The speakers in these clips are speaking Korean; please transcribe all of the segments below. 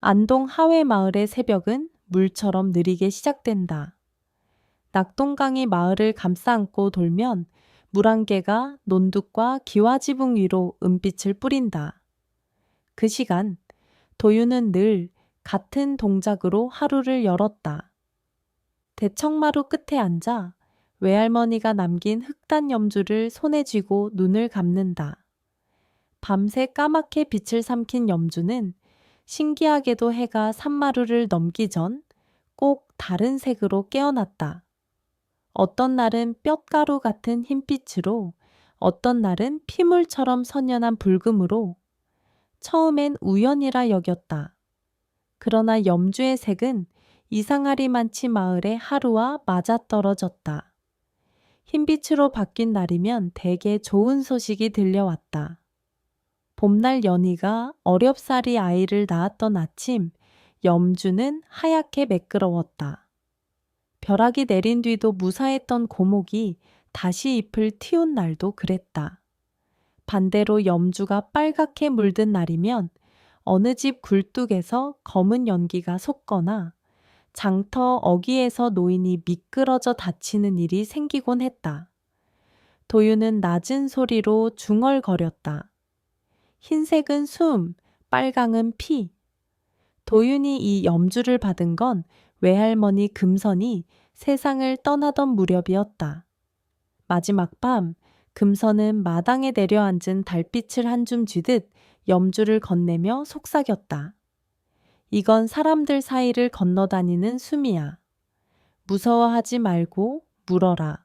안동 하회 마을의 새벽은 물처럼 느리게 시작된다. 낙동강이 마을을 감싸안고 돌면 물안개가 논둑과 기와지붕 위로 은빛을 뿌린다. 그 시간 도유는 늘 같은 동작으로 하루를 열었다. 대청마루 끝에 앉아 외할머니가 남긴 흑단 염주를 손에 쥐고 눈을 감는다. 밤새 까맣게 빛을 삼킨 염주는 신기하게도 해가 산마루를 넘기 전 꼭 다른 색으로 깨어났다. 어떤 날은 뼛가루 같은 흰빛으로, 어떤 날은 피물처럼 선연한 붉음으로, 처음엔 우연이라 여겼다. 그러나 염주의 색은 이상하리만치 마을의 하루와 맞아떨어졌다. 흰빛으로 바뀐 날이면 대개 좋은 소식이 들려왔다. 봄날 연희가 어렵사리 아이를 낳았던 아침, 염주는 하얗게 매끄러웠다. 벼락이 내린 뒤도 무사했던 고목이 다시 잎을 틔운 날도 그랬다. 반대로 염주가 빨갛게 물든 날이면 어느 집 굴뚝에서 검은 연기가 솟거나 장터 어귀에서 노인이 미끄러져 다치는 일이 생기곤 했다. 도유는 낮은 소리로 중얼거렸다. 흰색은 숨, 빨강은 피. 도윤이 이 염주를 받은 건 외할머니 금선이 세상을 떠나던 무렵이었다. 마지막 밤, 금선은 마당에 내려앉은 달빛을 한 줌 쥐듯 염주를 건네며 속삭였다. 이건 사람들 사이를 건너다니는 숨이야. 무서워하지 말고 물어라.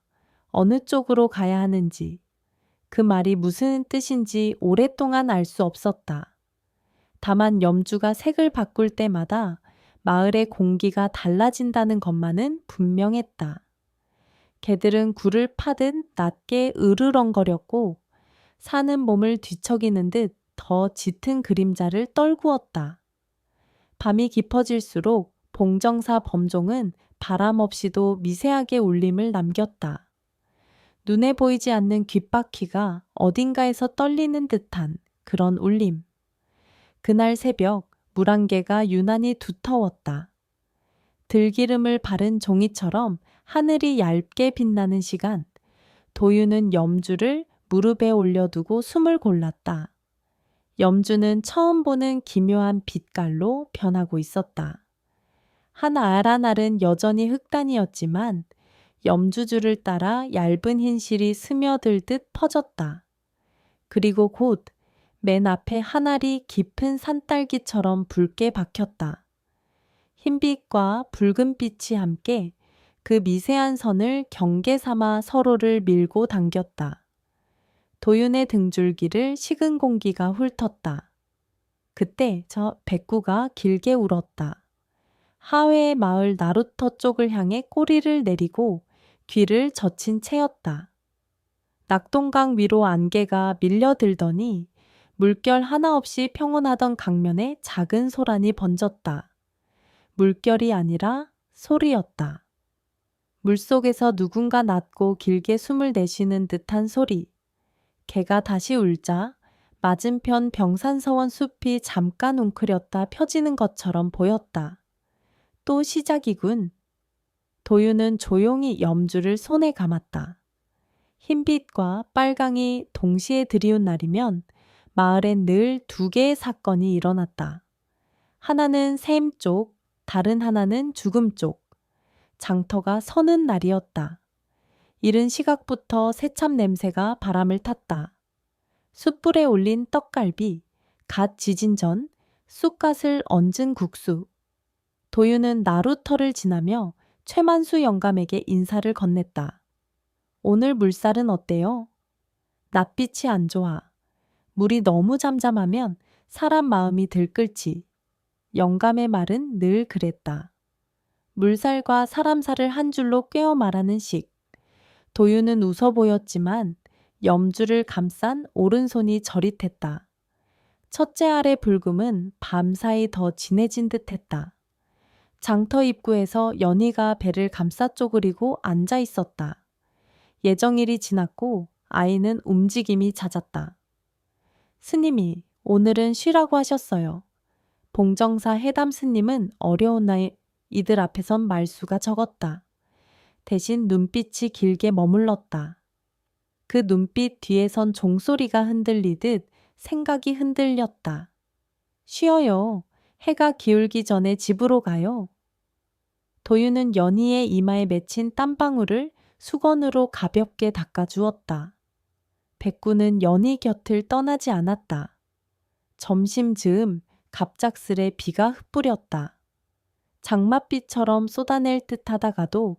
어느 쪽으로 가야 하는지. 그 말이 무슨 뜻인지 오랫동안 알 수 없었다. 다만 염주가 색을 바꿀 때마다 마을의 공기가 달라진다는 것만은 분명했다. 개들은 굴을 파듯 낮게 으르렁거렸고 사는 몸을 뒤척이는 듯 더 짙은 그림자를 떨구었다. 밤이 깊어질수록 봉정사 범종은 바람 없이도 미세하게 울림을 남겼다. 눈에 보이지 않는 귓바퀴가 어딘가에서 떨리는 듯한 그런 울림. 그날 새벽 물안개가 유난히 두터웠다. 들기름을 바른 종이처럼 하늘이 얇게 빛나는 시간, 도유는 염주를 무릎에 올려두고 숨을 골랐다. 염주는 처음 보는 기묘한 빛깔로 변하고 있었다. 한 알 한 알은 여전히 흑단이었지만 염주줄을 따라 얇은 흰실이 스며들듯 퍼졌다. 그리고 곧 맨 앞에 한 알이 깊은 산딸기처럼 붉게 박혔다. 흰빛과 붉은빛이 함께 그 미세한 선을 경계 삼아 서로를 밀고 당겼다. 도윤의 등줄기를 식은 공기가 훑었다. 그때 저 백구가 길게 울었다. 하회의 마을 나루터 쪽을 향해 꼬리를 내리고 귀를 젖힌 채였다. 낙동강 위로 안개가 밀려들더니 물결 하나 없이 평온하던 강면에 작은 소란이 번졌다. 물결이 아니라 소리였다. 물속에서 누군가 낮고 길게 숨을 내쉬는 듯한 소리. 개가 다시 울자 맞은편 병산서원 숲이 잠깐 웅크렸다 펴지는 것처럼 보였다. 또 시작이군. 도유는 조용히 염주를 손에 감았다. 흰빛과 빨강이 동시에 들이운 날이면 마을엔 늘 두 개의 사건이 일어났다. 하나는 샘 쪽, 다른 하나는 죽음 쪽. 장터가 서는 날이었다. 이른 시각부터 새참 냄새가 바람을 탔다. 숯불에 올린 떡갈비, 갓 지진 전 쑥갓을 얹은 국수. 도유는 나루터를 지나며 최만수 영감에게 인사를 건넸다. 오늘 물살은 어때요? 낯빛이 안 좋아. 물이 너무 잠잠하면 사람 마음이 들끓지. 영감의 말은 늘 그랬다. 물살과 사람살을 한 줄로 꿰어 말하는 식. 도유는 웃어 보였지만 염주를 감싼 오른손이 저릿했다. 첫째 알의 불금은 밤사이 더 진해진 듯했다. 장터 입구에서 연희가 배를 감싸 쪼그리고 앉아 있었다. 예정일이 지났고 아이는 움직임이 잦았다. 스님이 오늘은 쉬라고 하셨어요. 봉정사 해담 스님은 어려운 이들 앞에선 말수가 적었다. 대신 눈빛이 길게 머물렀다. 그 눈빛 뒤에선 종소리가 흔들리듯 생각이 흔들렸다. 쉬어요. 해가 기울기 전에 집으로 가요. 도윤은 연희의 이마에 맺힌 땀방울을 수건으로 가볍게 닦아주었다. 백구는 연희 곁을 떠나지 않았다. 점심 즈음 갑작스레 비가 흩뿌렸다. 장맛비처럼 쏟아낼 듯 하다가도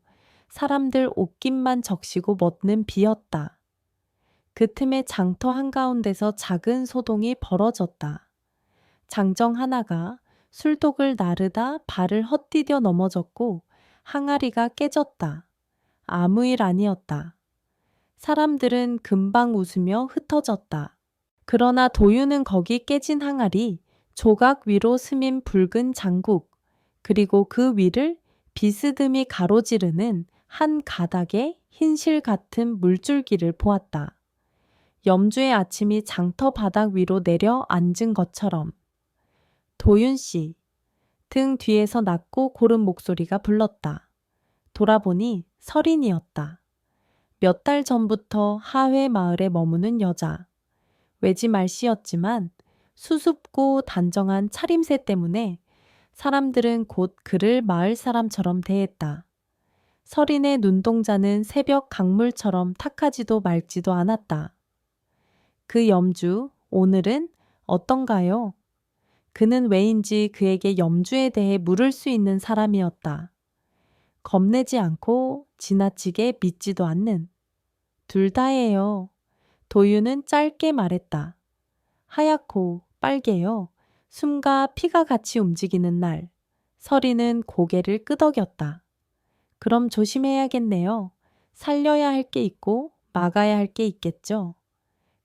사람들 옷깃만 적시고 멎는 비였다. 그 틈에 장터 한가운데서 작은 소동이 벌어졌다. 장정 하나가 술독을 나르다 발을 헛디뎌 넘어졌고 항아리가 깨졌다. 아무 일 아니었다. 사람들은 금방 웃으며 흩어졌다. 그러나 도유는 거기 깨진 항아리, 조각 위로 스민 붉은 장국, 그리고 그 위를 비스듬히 가로지르는 한 가닥의 흰실 같은 물줄기를 보았다. 염주의 아침이 장터 바닥 위로 내려 앉은 것처럼. 도윤 씨. 등 뒤에서 낮고 고른 목소리가 불렀다. 돌아보니 설인이었다. 몇 달 전부터 하회 마을에 머무는 여자. 외지 말씨였지만 수줍고 단정한 차림새 때문에 사람들은 곧 그를 마을 사람처럼 대했다. 설인의 눈동자는 새벽 강물처럼 탁하지도 맑지도 않았다. 그 염주, 오늘은 어떤가요? 그는 왜인지 그에게 염주에 대해 물을 수 있는 사람이었다. 겁내지 않고 지나치게 믿지도 않는. 둘 다예요. 도유는 짧게 말했다. 하얗고 빨개요. 숨과 피가 같이 움직이는 날. 설이는 고개를 끄덕였다. 그럼 조심해야겠네요. 살려야 할 게 있고 막아야 할 게 있겠죠.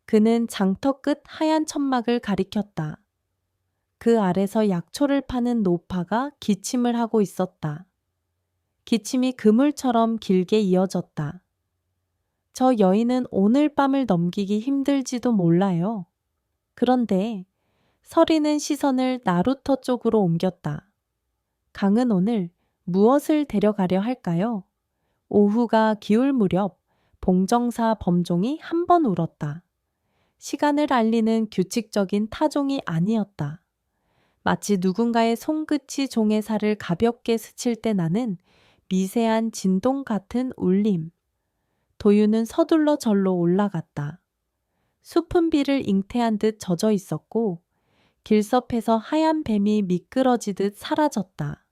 그는 장터 끝 하얀 천막을 가리켰다. 그 아래서 약초를 파는 노파가 기침을 하고 있었다. 기침이 그물처럼 길게 이어졌다. 저 여인은 오늘 밤을 넘기기 힘들지도 몰라요. 그런데 설이는 시선을 나루터 쪽으로 옮겼다. 강은 오늘 무엇을 데려가려 할까요? 오후가 기울 무렵 봉정사 범종이 한 번 울었다. 시간을 알리는 규칙적인 타종이 아니었다. 마치 누군가의 손끝이 종의 살을 가볍게 스칠 때 나는 미세한 진동 같은 울림. 도유는 서둘러 절로 올라갔다. 숲은 비를 잉태한 듯 젖어 있었고 길섭에서 하얀 뱀이 미끄러지듯 사라졌다.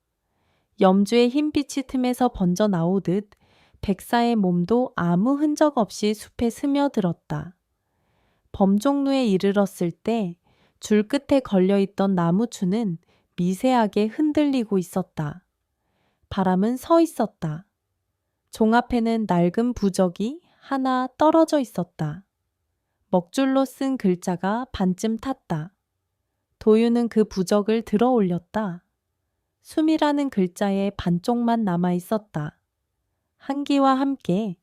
염주의 흰빛이 틈에서 번져 나오듯 백사의 몸도 아무 흔적 없이 숲에 스며들었다. 범종루에 이르렀을 때 줄 끝에 걸려있던 나무추는 미세하게 흔들리고 있었다. 바람은 서 있었다. 종 앞에는 낡은 부적이 하나 떨어져 있었다. 먹줄로 쓴 글자가 반쯤 탔다. 도유는 그 부적을 들어 올렸다. 숨이라는 글자에 반쪽만 남아 있었다. 한기와 함께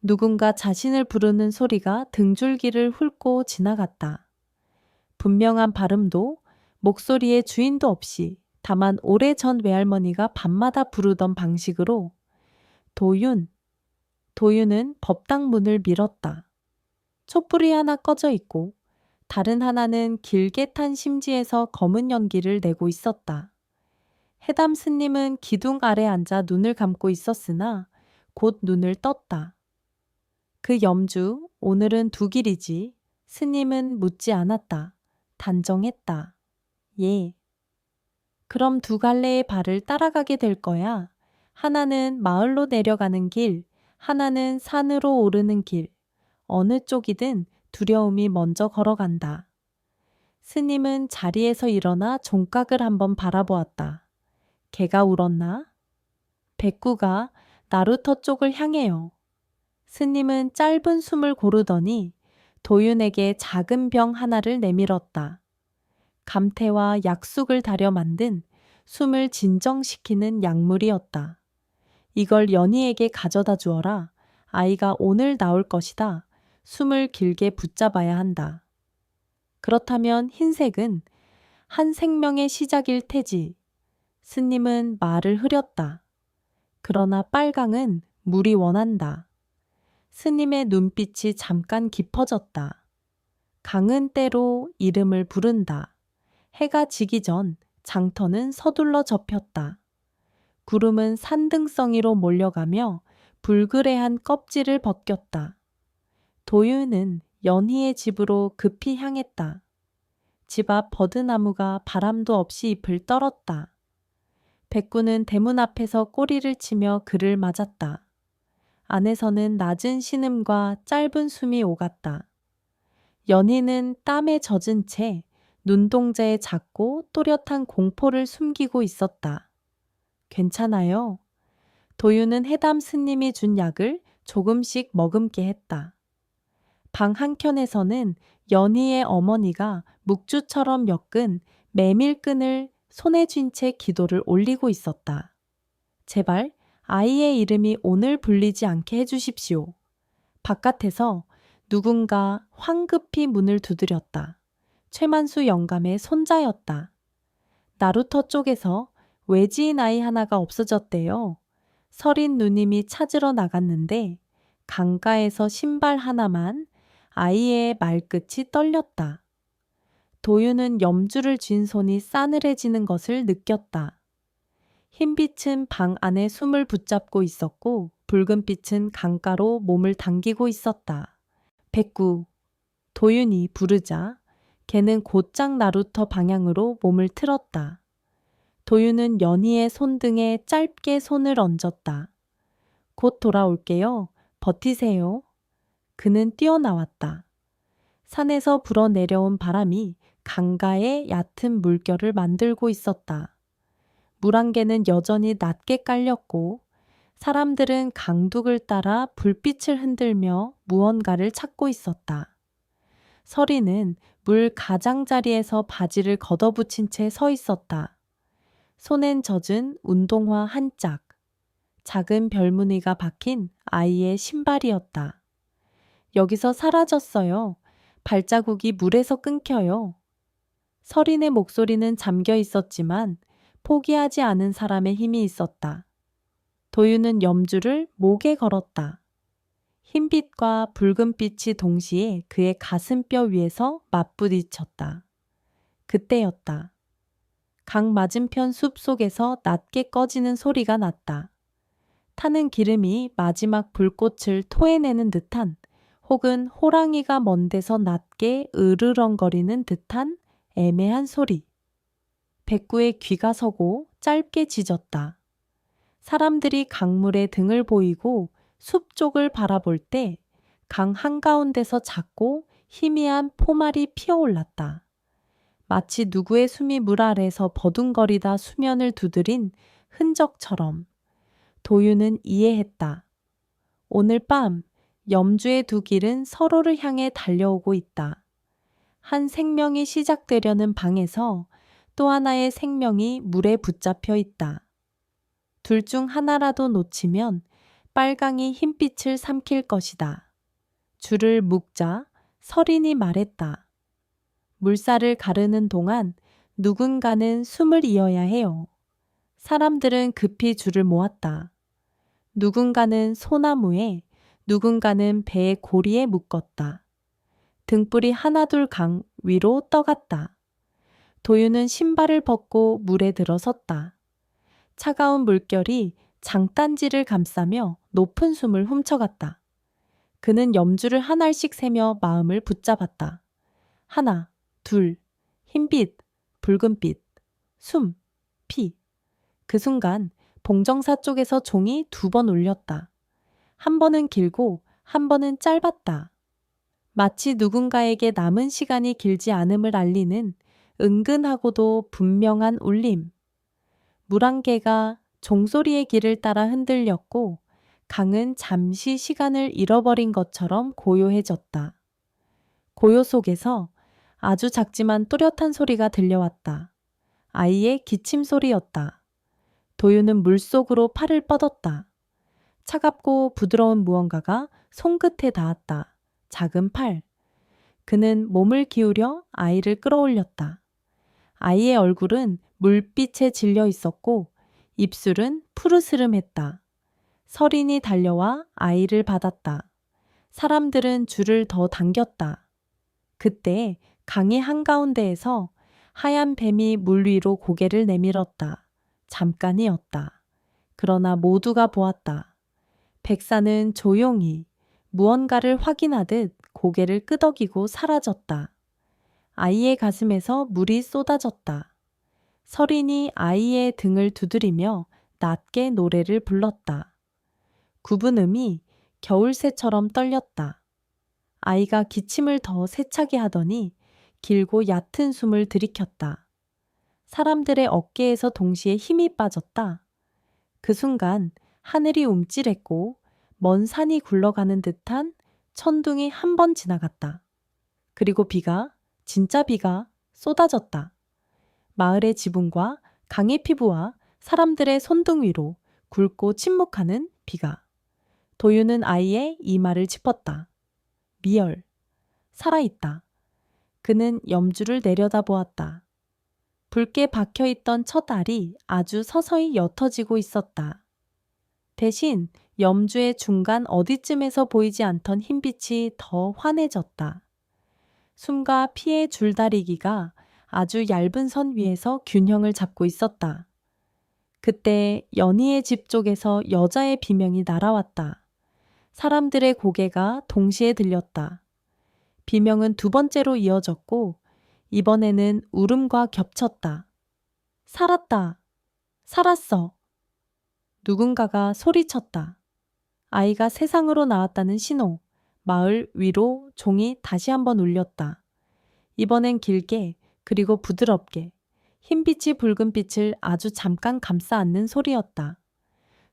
누군가 자신을 부르는 소리가 등줄기를 훑고 지나갔다. 분명한 발음도 목소리의 주인도 없이 다만 오래전 외할머니가 밤마다 부르던 방식으로 도윤은 법당 문을 밀었다. 촛불이 하나 꺼져 있고 다른 하나는 길게 탄 심지에서 검은 연기를 내고 있었다. 해담 스님은 기둥 아래 앉아 눈을 감고 있었으나 곧 눈을 떴다. 그 염주, 오늘은 두 길이지. 스님은 묻지 않았다. 단정했다. 예. 그럼 두 갈래의 발을 따라가게 될 거야. 하나는 마을로 내려가는 길, 하나는 산으로 오르는 길. 어느 쪽이든 두려움이 먼저 걸어간다. 스님은 자리에서 일어나 종각을 한번 바라보았다. 개가 울었나? 백구가 나루터 쪽을 향해요. 스님은 짧은 숨을 고르더니 도윤에게 작은 병 하나를 내밀었다. 감태와 약숙을 달여 만든 숨을 진정시키는 약물이었다. 이걸 연희에게 가져다 주어라. 아이가 오늘 나올 것이다. 숨을 길게 붙잡아야 한다. 그렇다면 흰색은 한 생명의 시작일 테지. 스님은 말을 흐렸다. 그러나 빨강은 물이 원한다. 스님의 눈빛이 잠깐 깊어졌다. 강은 때로 이름을 부른다. 해가 지기 전 장터는 서둘러 접혔다. 구름은 산등성이로 몰려가며 불그레한 껍질을 벗겼다. 도유는 연희의 집으로 급히 향했다. 집 앞 버드나무가 바람도 없이 잎을 떨었다. 백구는 대문 앞에서 꼬리를 치며 그를 맞았다. 안에서는 낮은 신음과 짧은 숨이 오갔다. 연희는 땀에 젖은 채 눈동자에 작고 또렷한 공포를 숨기고 있었다. 괜찮아요. 도유는 해담 스님이 준 약을 조금씩 머금게 했다. 방 한켠에서는 연희의 어머니가 묵주처럼 엮은 메밀끈을 손에 쥔 채 기도를 올리고 있었다. 제발 아이의 이름이 오늘 불리지 않게 해주십시오. 바깥에서 누군가 황급히 문을 두드렸다. 최만수 영감의 손자였다. 나루터 쪽에서 외지인 아이 하나가 없어졌대요. 서린 누님이 찾으러 나갔는데 강가에서 신발 하나만 아이의 말끝이 떨렸다. 도유는 염주를 쥔 손이 싸늘해지는 것을 느꼈다. 흰빛은 방 안에 숨을 붙잡고 있었고 붉은빛은 강가로 몸을 당기고 있었다. 백구, 도윤이 부르자 걔는 곧장 나루터 방향으로 몸을 틀었다. 도윤은 연희의 손등에 짧게 손을 얹었다. 곧 돌아올게요. 버티세요. 그는 뛰어나왔다. 산에서 불어내려온 바람이 강가의 얕은 물결을 만들고 있었다. 물안개는 여전히 낮게 깔렸고 사람들은 강둑을 따라 불빛을 흔들며 무언가를 찾고 있었다. 서리는 물 가장자리에서 바지를 걷어붙인 채 서 있었다. 손엔 젖은 운동화 한 짝, 작은 별무늬가 박힌 아이의 신발이었다. 여기서 사라졌어요. 발자국이 물에서 끊겨요. 서린의 목소리는 잠겨 있었지만 포기하지 않은 사람의 힘이 있었다. 도유는 염주를 목에 걸었다. 흰빛과 붉은빛이 동시에 그의 가슴뼈 위에서 맞부딪혔다. 그때였다. 강 맞은편 숲 속에서 낮게 꺼지는 소리가 났다. 타는 기름이 마지막 불꽃을 토해내는 듯한 혹은 호랑이가 먼 데서 낮게 으르렁거리는 듯한 애매한 소리. 백구의 귀가 서고 짧게 짖었다. 사람들이 강물에 등을 보이고 숲 쪽을 바라볼 때 강 한가운데서 작고 희미한 포말이 피어올랐다. 마치 누구의 숨이 물 아래서 버둥거리다 수면을 두드린 흔적처럼. 도유는 이해했다. 오늘 밤 염주의 두 길은 서로를 향해 달려오고 있다. 한 생명이 시작되려는 방에서 또 하나의 생명이 물에 붙잡혀 있다. 둘 중 하나라도 놓치면 빨강이 흰빛을 삼킬 것이다. 줄을 묶자 서린이 말했다. 물살을 가르는 동안 누군가는 숨을 이어야 해요. 사람들은 급히 줄을 모았다. 누군가는 소나무에, 누군가는 배의 고리에 묶었다. 등불이 하나둘 강 위로 떠갔다. 도유는 신발을 벗고 물에 들어섰다. 차가운 물결이 장단지를 감싸며 높은 숨을 훔쳐갔다. 그는 염주를 한 알씩 세며 마음을 붙잡았다. 하나, 둘, 흰빛, 붉은빛, 숨, 피. 그 순간 봉정사 쪽에서 종이 2번 울렸다. 한 번은 길고 한 번은 짧았다. 마치 누군가에게 남은 시간이 길지 않음을 알리는 은근하고도 분명한 울림. 물안개가 종소리의 길을 따라 흔들렸고 강은 잠시 시간을 잃어버린 것처럼 고요해졌다. 고요 속에서 아주 작지만 또렷한 소리가 들려왔다. 아이의 기침 소리였다. 도유는 물속으로 팔을 뻗었다. 차갑고 부드러운 무언가가 손끝에 닿았다. 작은 팔. 그는 몸을 기울여 아이를 끌어올렸다. 아이의 얼굴은 물빛에 질려 있었고 입술은 푸르스름했다. 서린이 달려와 아이를 받았다. 사람들은 줄을 더 당겼다. 그때 강의 한가운데에서 하얀 뱀이 물 위로 고개를 내밀었다. 잠깐이었다. 그러나 모두가 보았다. 백사는 조용히 무언가를 확인하듯 고개를 끄덕이고 사라졌다. 아이의 가슴에서 물이 쏟아졌다. 서린이 아이의 등을 두드리며 낮게 노래를 불렀다. 굽은 음이 겨울새처럼 떨렸다. 아이가 기침을 더 세차게 하더니 길고 얕은 숨을 들이켰다. 사람들의 어깨에서 동시에 힘이 빠졌다. 그 순간 하늘이 움찔했고 먼 산이 굴러가는 듯한 천둥이 한 번 지나갔다. 그리고 비가, 진짜 비가 쏟아졌다. 마을의 지붕과 강의 피부와 사람들의 손등 위로 굵고 침묵하는 비가. 도유는 아이의 이마를 짚었다. 미열, 살아있다. 그는 염주를 내려다보았다. 붉게 박혀있던 첫 알이 아주 서서히 옅어지고 있었다. 대신 염주의 중간 어디쯤에서 보이지 않던 흰빛이 더 환해졌다. 숨과 피의 줄다리기가 아주 얇은 선 위에서 균형을 잡고 있었다. 그때 연희의 집 쪽에서 여자의 비명이 날아왔다. 사람들의 고개가 동시에 들렸다. 비명은 두 번째로 이어졌고 이번에는 울음과 겹쳤다. 살았다. 살았어. 누군가가 소리쳤다. 아이가 세상으로 나왔다는 신호. 마을 위로 종이 다시 한번 울렸다. 이번엔 길게 그리고 부드럽게 흰빛이 붉은빛을 아주 잠깐 감싸 안는 소리였다.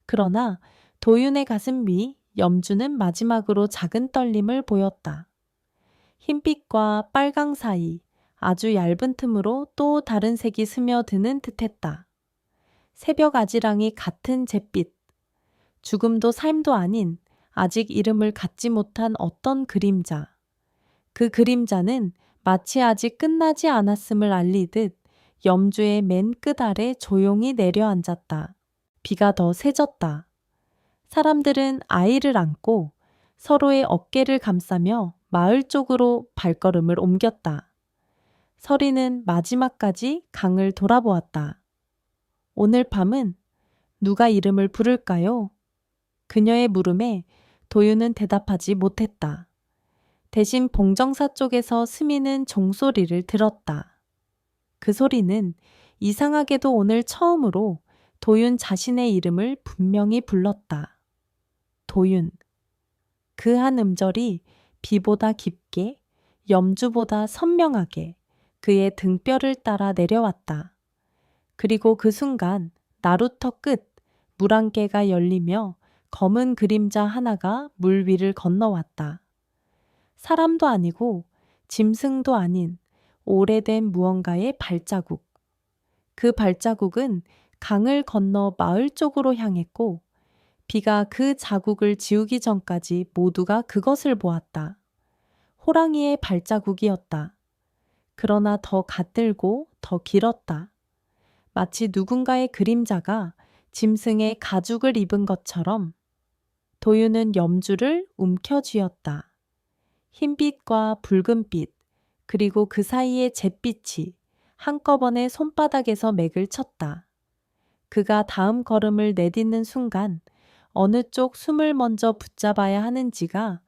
그러나 도윤의 가슴 위 염주는 마지막으로 작은 떨림을 보였다. 흰빛과 빨강 사이 아주 얇은 틈으로 또 다른 색이 스며드는 듯했다. 새벽 아지랑이 같은 잿빛, 죽음도 삶도 아닌 아직 이름을 갖지 못한 어떤 그림자. 그 그림자는 마치 아직 끝나지 않았음을 알리듯 염주의 맨 끝 아래 조용히 내려앉았다. 비가 더 세졌다. 사람들은 아이를 안고 서로의 어깨를 감싸며 마을 쪽으로 발걸음을 옮겼다. 서리는 마지막까지 강을 돌아보았다. 오늘 밤은 누가 이름을 부를까요? 그녀의 물음에 도유는 대답하지 못했다. 대신 봉정사 쪽에서 스미는 종소리를 들었다. 그 소리는 이상하게도 오늘 처음으로 도윤 자신의 이름을 분명히 불렀다. 도윤. 그 한 음절이 비보다 깊게, 염주보다 선명하게 그의 등뼈를 따라 내려왔다. 그리고 그 순간 나루터 끝 물안개가 열리며 검은 그림자 하나가 물 위를 건너왔다. 사람도 아니고 짐승도 아닌 오래된 무언가의 발자국. 그 발자국은 강을 건너 마을 쪽으로 향했고 비가 그 자국을 지우기 전까지 모두가 그것을 보았다. 호랑이의 발자국이었다. 그러나 더 갓들고 더 길었다. 마치 누군가의 그림자가 짐승의 가죽을 입은 것처럼. 도유는 염주를 움켜쥐었다. 흰빛과 붉은빛, 그리고 그 사이의 잿빛이 한꺼번에 손바닥에서 맥을 쳤다. 그가 다음 걸음을 내딛는 순간 어느 쪽 숨을 먼저 붙잡아야 하는지가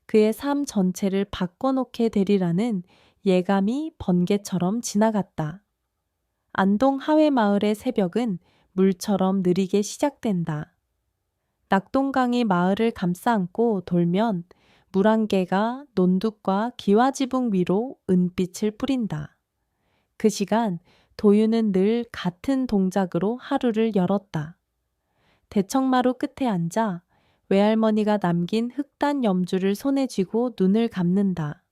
그의 삶 전체를 바꿔놓게 되리라는 예감이 번개처럼 지나갔다. 안동 하회마을의 새벽은 물처럼 느리게 시작된다. 낙동강이 마을을 감싸안고 돌면 물안개가 논둑과 기와지붕 위로 은빛을 뿌린다. 그 시간 도유는 늘 같은 동작으로 하루를 열었다. 대청마루 끝에 앉아 외할머니가 남긴 흑단 염주를 손에 쥐고 눈을 감는다.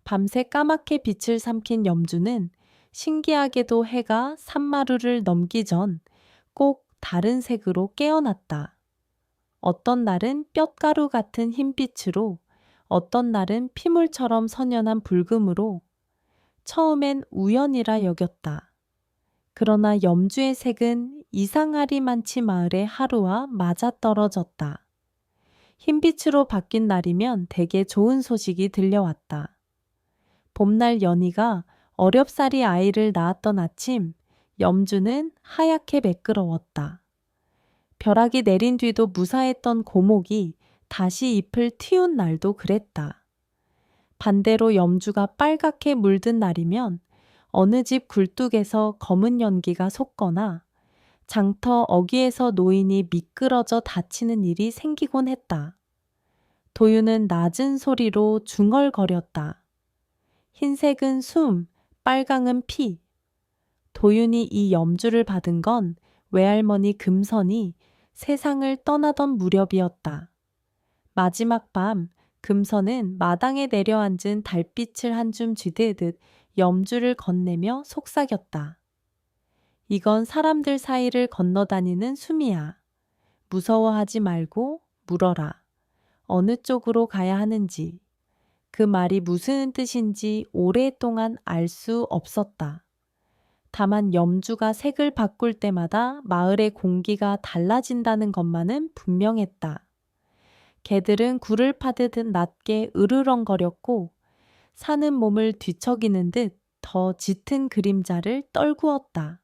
밤새 까맣게 빛을 삼킨 염주는 신기하게도 해가 산마루를 넘기 전 꼭 다른 색으로 깨어났다. 어떤 날은 뼛가루 같은 흰빛으로, 어떤 날은 피물처럼 선연한 붉음으로. 처음엔 우연이라 여겼다. 그러나 염주의 색은 이상하리만치 마을의 하루와 맞아떨어졌다. 흰빛으로 바뀐 날이면 되게 좋은 소식이 들려왔다. 봄날 연희가 어렵사리 아이를 낳았던 아침, 염주는 하얗게 매끄러웠다. 벼락이 내린 뒤도 무사했던 고목이 다시 잎을 틔운 날도 그랬다. 반대로 염주가 빨갛게 물든 날이면 어느 집 굴뚝에서 검은 연기가 솟거나 장터 어귀에서 노인이 미끄러져 다치는 일이 생기곤 했다. 도유는 낮은 소리로 중얼거렸다. 흰색은 숨, 빨강은 피. 도윤이 이 염주를 받은 건 외할머니 금선이 세상을 떠나던 무렵이었다. 마지막 밤 금선은 마당에 내려앉은 달빛을 한 줌 쥐대듯 염주를 건네며 속삭였다. 이건 사람들 사이를 건너다니는 숨이야. 무서워하지 말고 물어라. 어느 쪽으로 가야 하는지. 그 말이 무슨 뜻인지 오랫동안 알 수 없었다. 다만 염주가 색을 바꿀 때마다 마을의 공기가 달라진다는 것만은 분명했다. 개들은 굴을 파듯 낮게 으르렁거렸고 사는 몸을 뒤척이는 듯 더 짙은 그림자를 떨구었다.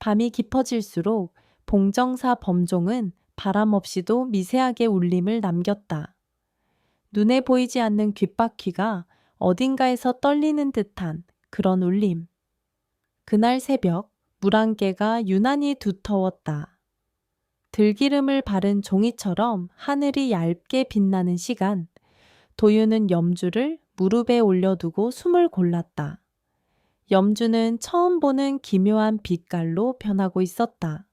밤이 깊어질수록 봉정사 범종은 바람 없이도 미세하게 울림을 남겼다. 눈에 보이지 않는 귓바퀴가 어딘가에서 떨리는 듯한 그런 울림. 그날 새벽 물안개가 유난히 두터웠다. 들기름을 바른 종이처럼 하늘이 얇게 빛나는 시간, 도유는 염주를 무릎에 올려두고 숨을 골랐다. 염주는 처음 보는 기묘한 빛깔로 변하고 있었다.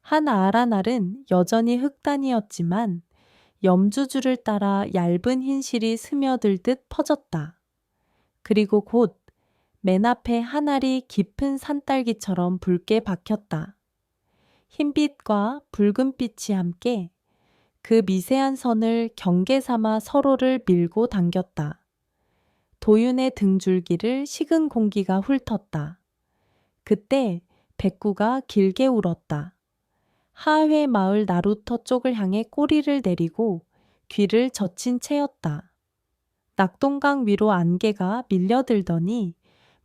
한 알 한 알은 여전히 흑단이었지만 염주줄을 따라 얇은 흰실이 스며들듯 퍼졌다. 그리고 곧 맨 앞에 한 알이 깊은 산딸기처럼 붉게 박혔다. 흰빛과 붉은빛이 함께 그 미세한 선을 경계 삼아 서로를 밀고 당겼다. 도윤의 등줄기를 식은 공기가 훑었다. 그때 백구가 길게 울었다. 하회 마을 나루터 쪽을 향해 꼬리를 내리고 귀를 젖힌 채였다. 낙동강 위로 안개가 밀려들더니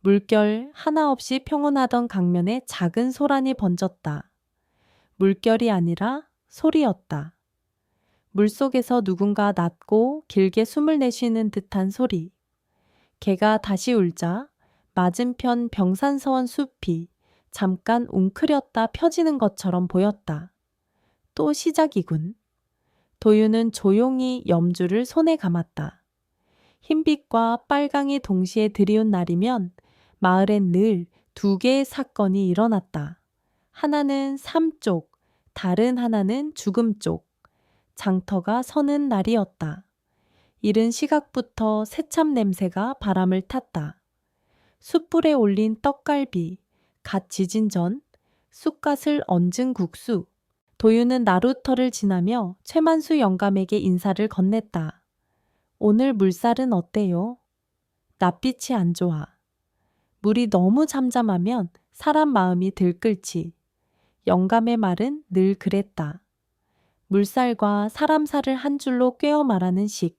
물결 하나 없이 평온하던 강면에 작은 소란이 번졌다. 물결이 아니라 소리였다. 물속에서 누군가 낮고 길게 숨을 내쉬는 듯한 소리. 개가 다시 울자 맞은편 병산서원 숲이 잠깐 웅크렸다 펴지는 것처럼 보였다. 또 시작이군. 도유는 조용히 염주를 손에 감았다. 흰빛과 빨강이 동시에 들이운 날이면 마을엔 늘 두 개의 사건이 일어났다. 하나는 삶 쪽, 다른 하나는 죽음 쪽. 장터가 서는 날이었다. 이른 시각부터 새참 냄새가 바람을 탔다. 숯불에 올린 떡갈비, 갓 지진 전, 쑥갓을 얹은 국수. 도유는 나루터를 지나며 최만수 영감에게 인사를 건넸다. 오늘 물살은 어때요? 낯빛이 안 좋아. 물이 너무 잠잠하면 사람 마음이 들끓지. 영감의 말은 늘 그랬다. 물살과 사람살을 한 줄로 꿰어 말하는 식.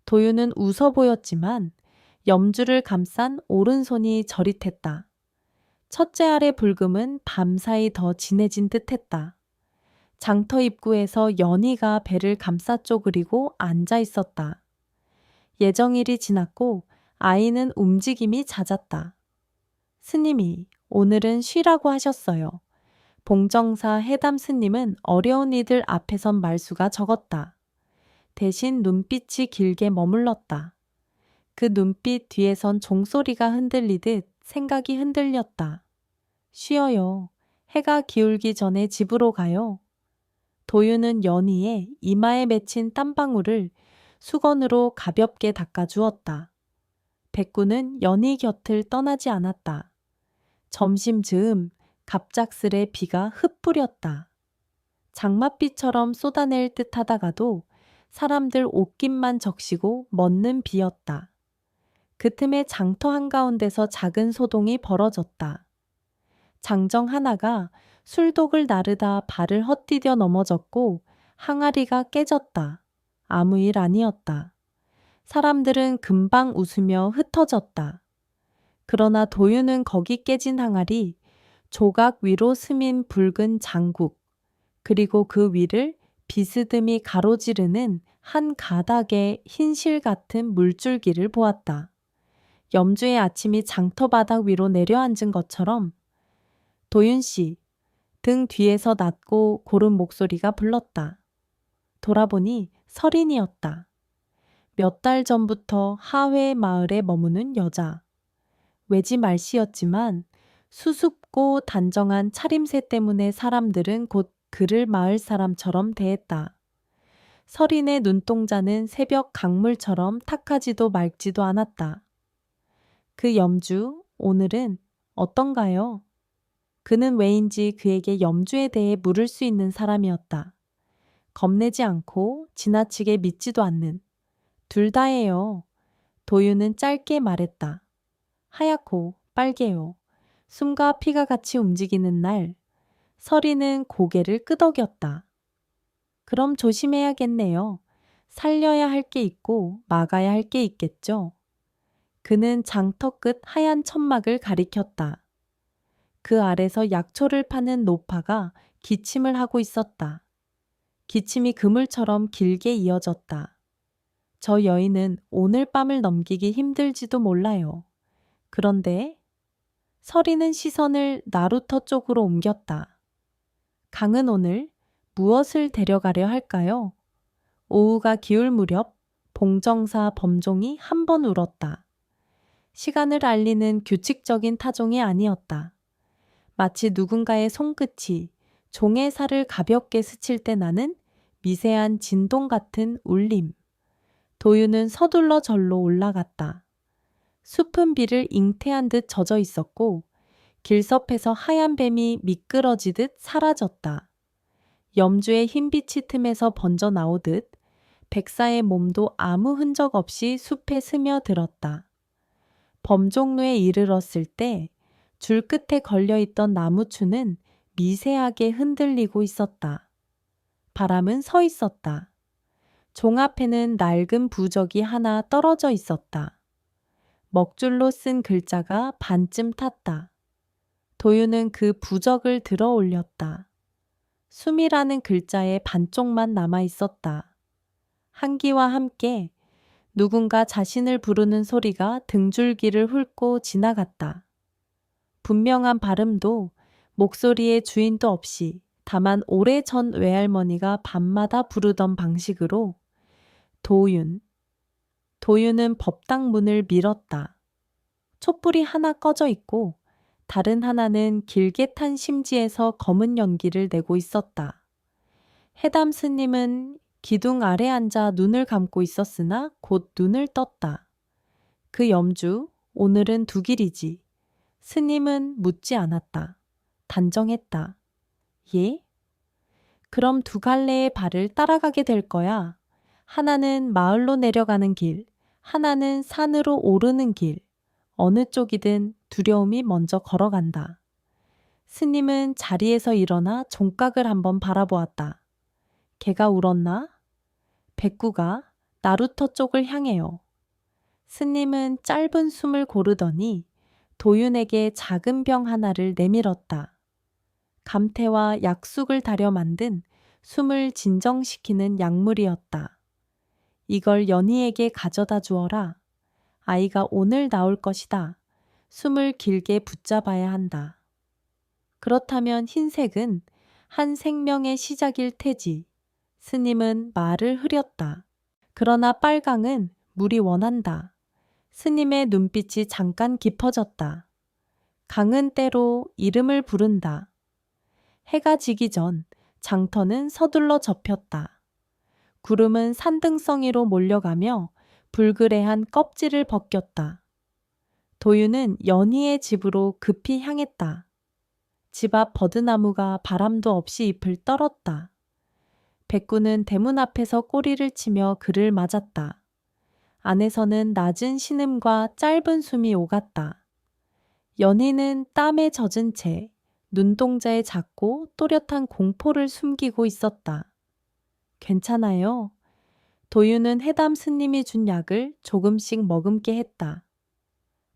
도유는 웃어 보였지만 염주를 감싼 오른손이 저릿했다. 첫째 알의 불금은 밤사이 더 진해진 듯했다. 장터 입구에서 연희가 배를 감싸 쪼그리고 앉아 있었다. 예정일이 지났고 아이는 움직임이 잦았다. 스님이 오늘은 쉬라고 하셨어요. 봉정사 해담 스님은 어려운 이들 앞에선 말수가 적었다. 대신 눈빛이 길게 머물렀다. 그 눈빛 뒤에선 종소리가 흔들리듯 생각이 흔들렸다. 쉬어요. 해가 기울기 전에 집으로 가요. 도유는 연희의 이마에 맺힌 땀방울을 수건으로 가볍게 닦아주었다. 백구는 연희 곁을 떠나지 않았다. 점심 즈음 갑작스레 비가 흩뿌렸다. 장맛비처럼 쏟아낼 듯 하다가도 사람들 옷깃만 적시고 멎는 비였다. 그 틈에 장터 한가운데서 작은 소동이 벌어졌다. 장정 하나가 술독을 나르다 발을 헛디뎌 넘어졌고 항아리가 깨졌다. 아무 일 아니었다. 사람들은 금방 웃으며 흩어졌다. 그러나 도윤은 거기 깨진 항아리, 조각 위로 스민 붉은 장국, 그리고 그 위를 비스듬히 가로지르는 한 가닥의 흰실 같은 물줄기를 보았다. 염주의 아침이 장터 바닥 위로 내려앉은 것처럼 도윤 씨, 등 뒤에서 낮고 고른 목소리가 불렀다. 돌아보니 설인이었다. 몇 달 전부터 하회 마을에 머무는 여자. 외지 말씨였지만 수줍고 단정한 차림새 때문에 사람들은 곧 그를 마을 사람처럼 대했다. 설인의 눈동자는 새벽 강물처럼 탁하지도 맑지도 않았다. 그 염주, 오늘은 어떤가요? 그는 왜인지 그에게 염주에 대해 물을 수 있는 사람이었다. 겁내지 않고 지나치게 믿지도 않는. 둘 다예요. 도윤은 짧게 말했다. 하얗고 빨개요. 숨과 피가 같이 움직이는 날, 설이는 고개를 끄덕였다. 그럼 조심해야겠네요. 살려야 할 게 있고 막아야 할 게 있겠죠. 그는 장터 끝 하얀 천막을 가리켰다. 그 아래서 약초를 파는 노파가 기침을 하고 있었다. 기침이 그물처럼 길게 이어졌다. 저 여인은 오늘 밤을 넘기기 힘들지도 몰라요. 그런데 설이는 시선을 나루터 쪽으로 옮겼다. 강은 오늘 무엇을 데려가려 할까요? 오후가 기울 무렵 봉정사 범종이 한 번 울었다. 시간을 알리는 규칙적인 타종이 아니었다. 마치 누군가의 손끝이 종의 살을 가볍게 스칠 때 나는 미세한 진동 같은 울림. 도윤은 서둘러 절로 올라갔다. 숲은 비를 잉태한 듯 젖어 있었고 길섭에서 하얀 뱀이 미끄러지듯 사라졌다. 염주의 흰빛이 틈에서 번져 나오듯 백사의 몸도 아무 흔적 없이 숲에 스며들었다. 범종로에 이르렀을 때 줄 끝에 걸려있던 나무추는 미세하게 흔들리고 있었다. 바람은 서 있었다. 종 앞에는 낡은 부적이 하나 떨어져 있었다. 먹줄로 쓴 글자가 반쯤 탔다. 도윤은 그 부적을 들어 올렸다. 숨이라는 글자의 반쪽만 남아 있었다. 한기와 함께 누군가 자신을 부르는 소리가 등줄기를 훑고 지나갔다. 분명한 발음도 목소리의 주인도 없이 다만 오래전 외할머니가 밤마다 부르던 방식으로 도윤. 도윤은 법당 문을 밀었다. 촛불이 하나 꺼져 있고 다른 하나는 길게 탄 심지에서 검은 연기를 내고 있었다. 해담 스님은 기둥 아래 앉아 눈을 감고 있었으나 곧 눈을 떴다. 그 염주, 오늘은 두 길이지. 스님은 묻지 않았다. 단정했다. 예? 그럼 두 갈래의 발을 따라가게 될 거야. 하나는 마을로 내려가는 길, 하나는 산으로 오르는 길. 어느 쪽이든 두려움이 먼저 걸어간다. 스님은 자리에서 일어나 종각을 한번 바라보았다. 개가 울었나? 백구가 나루터 쪽을 향해요. 스님은 짧은 숨을 고르더니 도윤에게 작은 병 하나를 내밀었다. 감태와 약숙을 달여 만든 숨을 진정시키는 약물이었다. 이걸 연희에게 가져다 주어라. 아이가 오늘 나올 것이다. 숨을 길게 붙잡아야 한다. 그렇다면 흰색은 한 생명의 시작일 테지. 스님은 말을 흐렸다. 그러나 빨강은 물이 원한다. 스님의 눈빛이 잠깐 깊어졌다. 강은 때로 이름을 부른다. 해가 지기 전 장터는 서둘러 접혔다. 구름은 산등성이로 몰려가며 불그레한 껍질을 벗겼다. 도윤은 연희의 집으로 급히 향했다. 집 앞 버드나무가 바람도 없이 잎을 떨었다. 백구는 대문 앞에서 꼬리를 치며 그를 맞았다. 안에서는 낮은 신음과 짧은 숨이 오갔다. 연희는 땀에 젖은 채 눈동자에 작고 또렷한 공포를 숨기고 있었다. 괜찮아요. 도유는 해담 스님이 준 약을 조금씩 머금게 했다.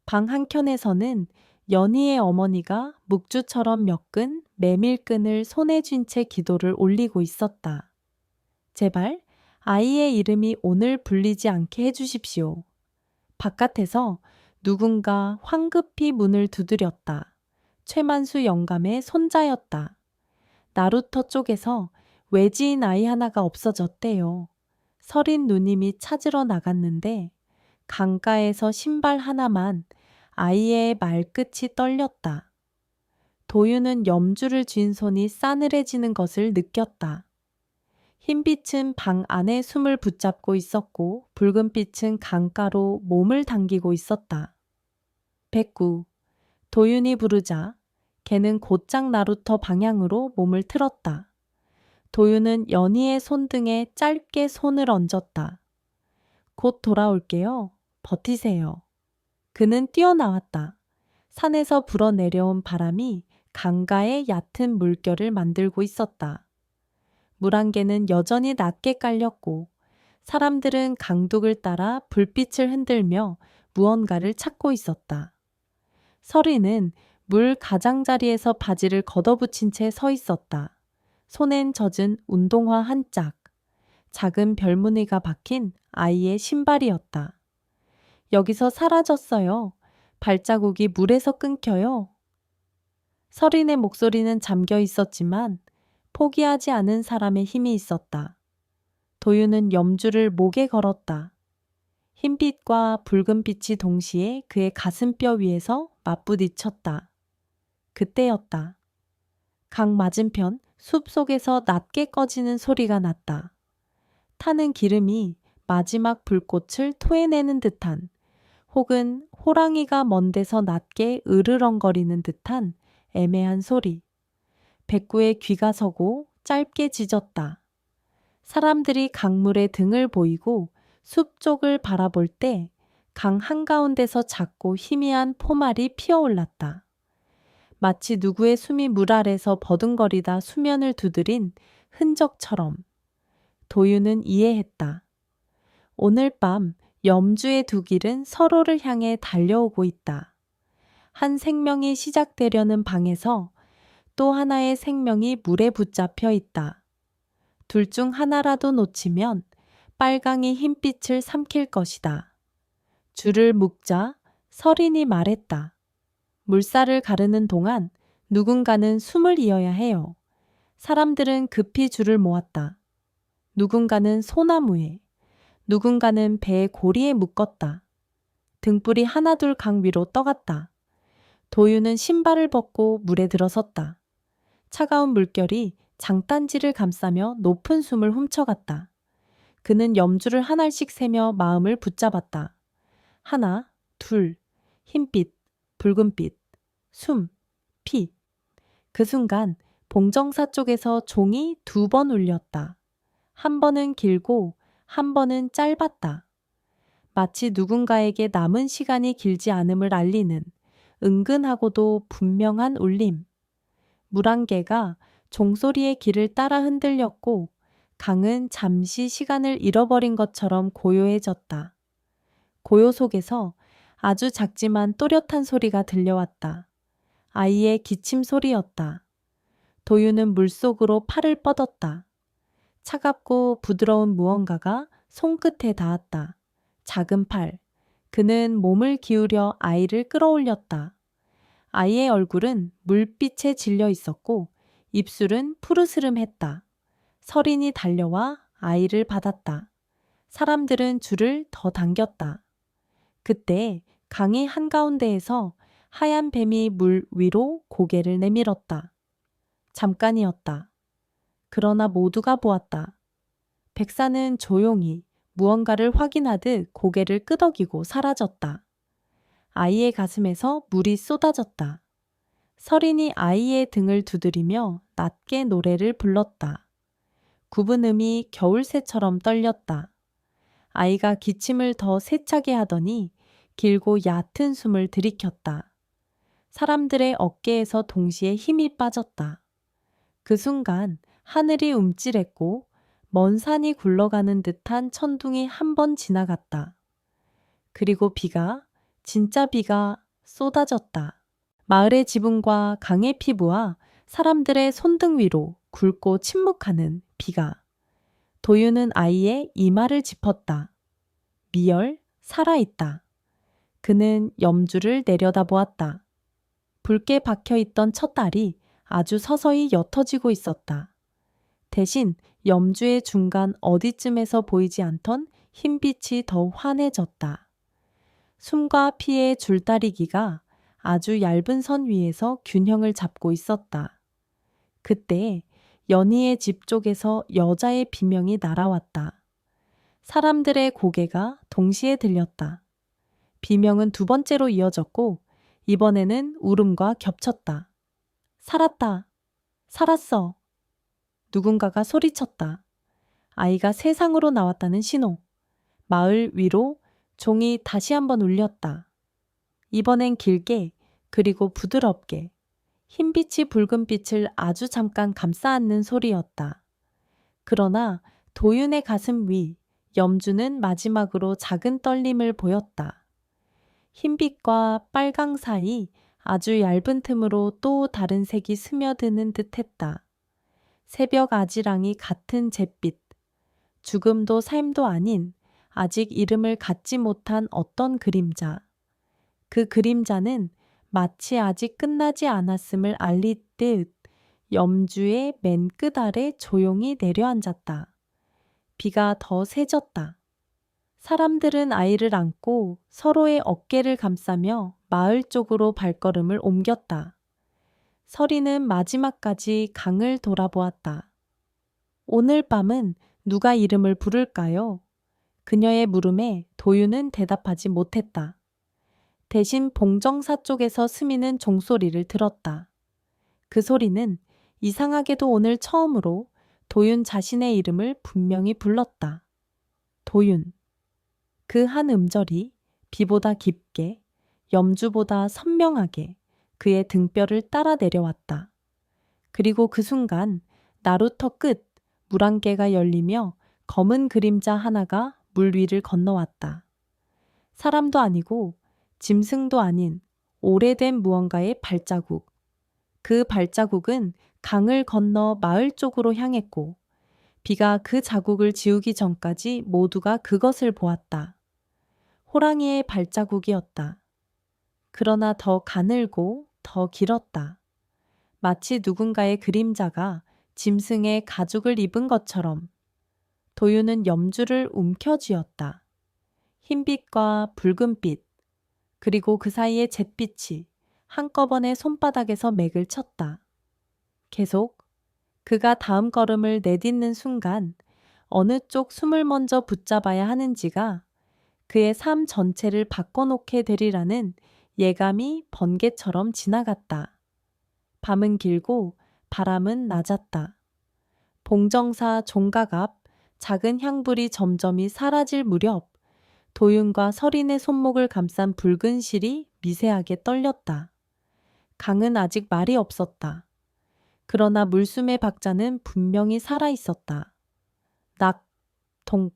방 한켠에서는 연희의 어머니가 묵주처럼 몇근 메밀끈을 손에 쥔 채 기도를 올리고 있었다. 제발 아이의 이름이 오늘 불리지 않게 해주십시오. 바깥에서 누군가 황급히 문을 두드렸다. 최만수 영감의 손자였다. 나루터 쪽에서 외지인 아이 하나가 없어졌대요. 서린 누님이 찾으러 나갔는데 강가에서 신발 하나만 아이의 말끝이 떨렸다. 도유는 염주를 쥔 손이 싸늘해지는 것을 느꼈다. 흰빛은 방 안에 숨을 붙잡고 있었고 붉은빛은 강가로 몸을 당기고 있었다. 백구, 도윤이 부르자 걔는 곧장 나루터 방향으로 몸을 틀었다. 도윤은 연희의 손등에 짧게 손을 얹었다. 곧 돌아올게요. 버티세요. 그는 뛰어나왔다. 산에서 불어내려온 바람이 강가의 얕은 물결을 만들고 있었다. 물안개는 여전히 낮게 깔렸고 사람들은 강둑을 따라 불빛을 흔들며 무언가를 찾고 있었다. 서리는 물 가장자리에서 바지를 걷어붙인 채 서 있었다. 손엔 젖은 운동화 한 짝, 작은 별무늬가 박힌 아이의 신발이었다. 여기서 사라졌어요. 발자국이 물에서 끊겨요. 서린의 목소리는 잠겨 있었지만 포기하지 않은 사람의 힘이 있었다. 도유는 염주를 목에 걸었다. 흰빛과 붉은빛이 동시에 그의 가슴뼈 위에서 맞부딪혔다. 그때였다. 강 맞은편 숲속에서 낮게 꺼지는 소리가 났다. 타는 기름이 마지막 불꽃을 토해내는 듯한 혹은 호랑이가 먼 데서 낮게 으르렁거리는 듯한 애매한 소리. 백구의 귀가 서고 짧게 짖었다. 사람들이 강물에 등을 보이고 숲 쪽을 바라볼 때 강 한가운데서 작고 희미한 포말이 피어올랐다. 마치 누구의 숨이 물 아래서 버둥거리다 수면을 두드린 흔적처럼. 도유는 이해했다. 오늘 밤 염주의 두 길은 서로를 향해 달려오고 있다. 한 생명이 시작되려는 방에서 또 하나의 생명이 물에 붙잡혀 있다. 둘 중 하나라도 놓치면 빨강이 흰빛을 삼킬 것이다. 줄을 묶자 서린이 말했다. 물살을 가르는 동안 누군가는 숨을 이어야 해요. 사람들은 급히 줄을 모았다. 누군가는 소나무에, 누군가는 배의 고리에 묶었다. 등불이 하나둘 강 위로 떠갔다. 도유는 신발을 벗고 물에 들어섰다. 차가운 물결이 장단지를 감싸며 높은 숨을 훔쳐갔다. 그는 염주를 한 알씩 세며 마음을 붙잡았다. 하나, 둘, 흰빛, 붉은빛, 숨, 피. 그 순간 봉정사 쪽에서 종이 2번 울렸다. 한 번은 길고 한 번은 짧았다. 마치 누군가에게 남은 시간이 길지 않음을 알리는 은근하고도 분명한 울림. 물안개가 종소리의 길을 따라 흔들렸고 강은 잠시 시간을 잃어버린 것처럼 고요해졌다. 고요 속에서 아주 작지만 또렷한 소리가 들려왔다. 아이의 기침 소리였다. 도유는 물속으로 팔을 뻗었다. 차갑고 부드러운 무언가가 손끝에 닿았다. 작은 팔. 그는 몸을 기울여 아이를 끌어올렸다. 아이의 얼굴은 물빛에 질려 있었고 입술은 푸르스름했다. 서린이 달려와 아이를 받았다. 사람들은 줄을 더 당겼다. 그때 강이 한가운데에서 하얀 뱀이 물 위로 고개를 내밀었다. 잠깐이었다. 그러나 모두가 보았다. 백사는 조용히 무언가를 확인하듯 고개를 끄덕이고 사라졌다. 아이의 가슴에서 물이 쏟아졌다. 서린이 아이의 등을 두드리며 낮게 노래를 불렀다. 굽은 음이 겨울새처럼 떨렸다. 아이가 기침을 더 세차게 하더니 길고 얕은 숨을 들이켰다. 사람들의 어깨에서 동시에 힘이 빠졌다. 그 순간 하늘이 움찔했고 먼 산이 굴러가는 듯한 천둥이 한 번 지나갔다. 그리고 비가, 진짜 비가 쏟아졌다. 마을의 지붕과 강의 피부와 사람들의 손등 위로 굵고 침묵하는 비가. 도윤은 아이의 이마를 짚었다. 미열, 살아있다. 그는 염주를 내려다보았다. 붉게 박혀있던 첫 알이 아주 서서히 옅어지고 있었다. 대신 염주의 중간 어디쯤에서 보이지 않던 흰빛이 더 환해졌다. 숨과 피의 줄다리기가 아주 얇은 선 위에서 균형을 잡고 있었다. 그때 연희의 집 쪽에서 여자의 비명이 날아왔다. 사람들의 고개가 동시에 들렸다. 비명은 두 번째로 이어졌고 이번에는 울음과 겹쳤다. 살았다. 살았어. 누군가가 소리쳤다. 아이가 세상으로 나왔다는 신호. 마을 위로 종이 다시 한번 울렸다. 이번엔 길게 그리고 부드럽게 흰빛이 붉은빛을 아주 잠깐 감싸 안는 소리였다. 그러나 도윤의 가슴 위 염주는 마지막으로 작은 떨림을 보였다. 흰빛과 빨강 사이 아주 얇은 틈으로 또 다른 색이 스며드는 듯했다. 새벽 아지랑이 같은 잿빛, 죽음도 삶도 아닌 아직 이름을 갖지 못한 어떤 그림자. 그 그림자는 마치 아직 끝나지 않았음을 알리듯 염주의 맨 끝 아래 조용히 내려앉았다. 비가 더 세졌다. 사람들은 아이를 안고 서로의 어깨를 감싸며 마을 쪽으로 발걸음을 옮겼다. 서리는 마지막까지 강을 돌아보았다. 오늘 밤은 누가 이름을 부를까요? 그녀의 물음에 도윤은 대답하지 못했다. 대신 봉정사 쪽에서 스미는 종소리를 들었다. 그 소리는 이상하게도 오늘 처음으로 도윤 자신의 이름을 분명히 불렀다. 도윤. 그 한 음절이 비보다 깊게, 염주보다 선명하게 그의 등뼈를 따라 내려왔다. 그리고 그 순간 나루터 끝 물안개가 열리며 검은 그림자 하나가 물 위를 건너왔다. 사람도 아니고 짐승도 아닌 오래된 무언가의 발자국. 그 발자국은 강을 건너 마을 쪽으로 향했고 비가 그 자국을 지우기 전까지 모두가 그것을 보았다. 호랑이의 발자국이었다. 그러나 더 가늘고 더 길었다. 마치 누군가의 그림자가 짐승의 가죽을 입은 것처럼. 도윤은 염주를 움켜쥐었다. 흰빛과 붉은빛, 그리고 그 사이의 잿빛이 한꺼번에 손바닥에서 맥을 쳤다. 계속 그가 다음 걸음을 내딛는 순간 어느 쪽 숨을 먼저 붙잡아야 하는지가 그의 삶 전체를 바꿔놓게 되리라는 예감이 번개처럼 지나갔다. 밤은 길고 바람은 낮았다. 봉정사 종각 앞 작은 향불이 점점이 사라질 무렵 도윤과 서린의 손목을 감싼 붉은 실이 미세하게 떨렸다. 강은 아직 말이 없었다. 그러나 물숨의 박자는 분명히 살아있었다. 낙통,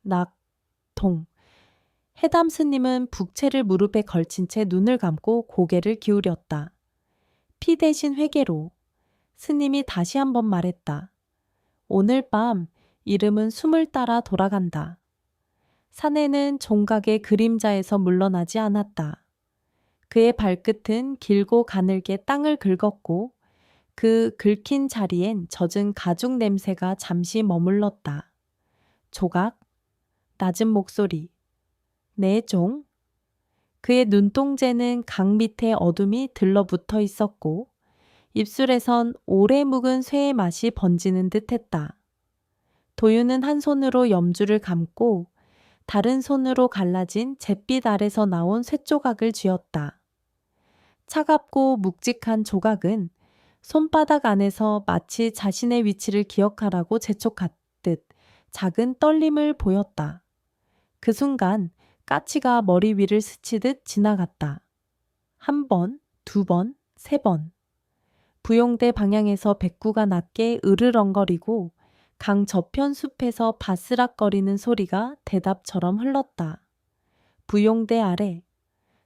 낙통. 해담 스님은 북채를 무릎에 걸친 채 눈을 감고 고개를 기울였다. 피 대신 회개로. 스님이 다시 한번 말했다. 오늘 밤 이름은 숨을 따라 돌아간다. 사내는 종각의 그림자에서 물러나지 않았다. 그의 발끝은 길고 가늘게 땅을 긁었고 그 긁힌 자리엔 젖은 가죽 냄새가 잠시 머물렀다. 조각, 낮은 목소리, 내 종. 그의 눈동자는 강 밑에 어둠이 들러붙어 있었고 입술에선 오래 묵은 쇠의 맛이 번지는 듯했다. 도윤은 한 손으로 염주를 감고 다른 손으로 갈라진 잿빛 아래서 나온 쇠조각을 쥐었다. 차갑고 묵직한 조각은 손바닥 안에서 마치 자신의 위치를 기억하라고 재촉하듯 작은 떨림을 보였다. 그 순간 까치가 머리 위를 스치듯 지나갔다. 한 번, 두 번, 세 번. 부용대 방향에서 백구가 낮게 으르렁거리고 강 저편 숲에서 바스락거리는 소리가 대답처럼 흘렀다. 부용대 아래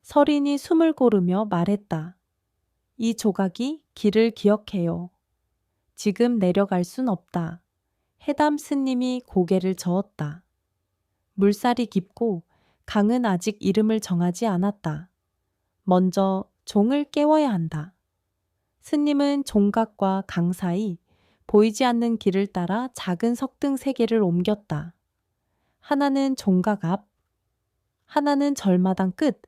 서린이 숨을 고르며 말했다. 이 조각이 길을 기억해요. 지금 내려갈 순 없다. 해담 스님이 고개를 저었다. 물살이 깊고 강은 아직 이름을 정하지 않았다. 먼저 종을 깨워야 한다. 스님은 종각과 강 사이 보이지 않는 길을 따라 작은 석등 3개를 옮겼다. 하나는 종각 앞, 하나는 절마당 끝,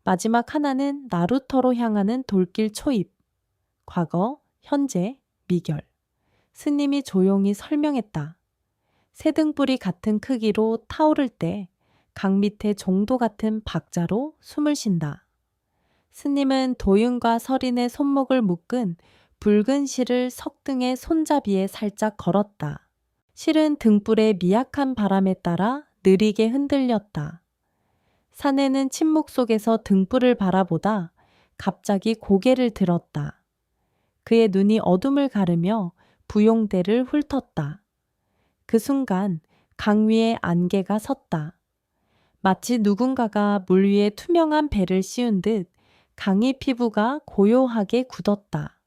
마지막 하나는 나루터로 향하는 돌길 초입. 과거, 현재, 미결. 스님이 조용히 설명했다. 새 등불이 같은 크기로 타오를 때 강 밑에 종도 같은 박자로 숨을 쉰다. 스님은 도윤과 서린의 손목을 묶은 붉은 실을 석등의 손잡이에 살짝 걸었다. 실은 등불의 미약한 바람에 따라 느리게 흔들렸다. 사내는 침묵 속에서 등불을 바라보다 갑자기 고개를 들었다. 그의 눈이 어둠을 가르며 부용대를 훑었다. 그 순간 강 위에 안개가 섰다. 마치 누군가가 물 위에 투명한 배를 씌운 듯 강의 피부가 고요하게 굳었다.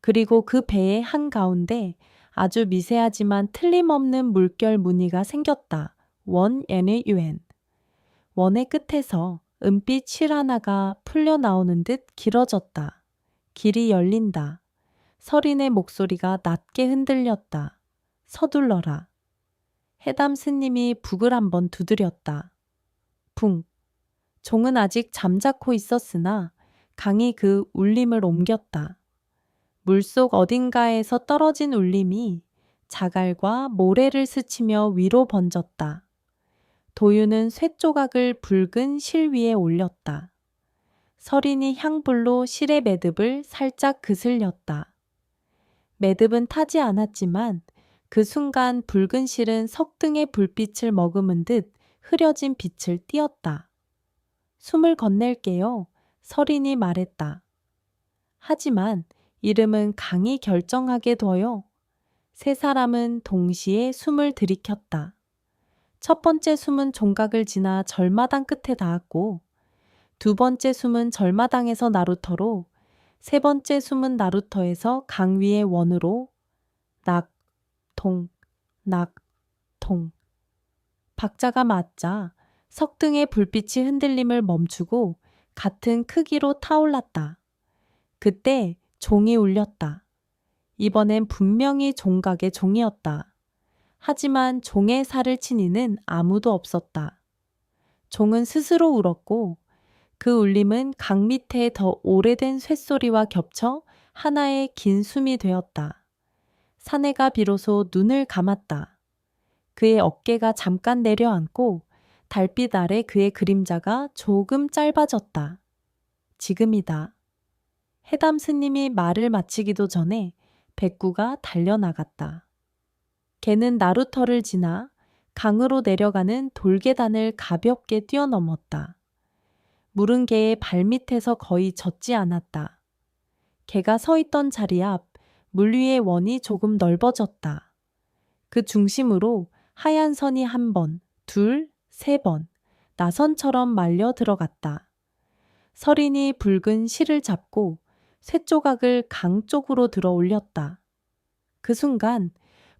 그리고 그 배의 한가운데 아주 미세하지만 틀림없는 물결 무늬가 생겼다. 원앤의 유엔. 원의 끝에서 은빛 실 하나가 풀려나오는 듯 길어졌다. 길이 열린다. 서린의 목소리가 낮게 흔들렸다. 서둘러라. 해담 스님이 북을 한번 두드렸다. 붕. 종은 아직 잠자코 있었으나 강이 그 울림을 옮겼다. 물속 어딘가에서 떨어진 울림이 자갈과 모래를 스치며 위로 번졌다. 도유는 쇠조각을 붉은 실 위에 올렸다. 서린이 향불로 실의 매듭을 살짝 그슬렸다. 매듭은 타지 않았지만 그 순간 붉은 실은 석등의 불빛을 머금은 듯 흐려진 빛을 띄었다. 숨을 건넬게요. 서린이 말했다. 하지만 이름은 강이 결정하게 둬요. 세 사람은 동시에 숨을 들이켰다. 첫 번째 숨은 종각을 지나 절마당 끝에 닿았고, 두 번째 숨은 절마당에서 나루터로, 세 번째 숨은 나루터에서 강 위의 원으로 낙, 통, 낙, 통. 박자가 맞자 석등의 불빛이 흔들림을 멈추고 같은 크기로 타올랐다. 그때 종이 울렸다. 이번엔 분명히 종각의 종이었다. 하지만 종의 살을 친 이는 아무도 없었다. 종은 스스로 울었고 그 울림은 강 밑에 더 오래된 쇳소리와 겹쳐 하나의 긴 숨이 되었다. 사내가 비로소 눈을 감았다. 그의 어깨가 잠깐 내려앉고 달빛 아래 그의 그림자가 조금 짧아졌다. 지금이다. 해담 스님이 말을 마치기도 전에 백구가 달려나갔다. 개는 나루터를 지나 강으로 내려가는 돌계단을 가볍게 뛰어넘었다. 물은 개의 발밑에서 거의 젖지 않았다. 개가 서 있던 자리 앞 물 위의 원이 조금 넓어졌다. 그 중심으로 하얀 선이 한 번, 둘, 세 번, 나선처럼 말려 들어갔다. 서린이 붉은 실을 잡고 쇠조각을 강 쪽으로 들어 올렸다. 그 순간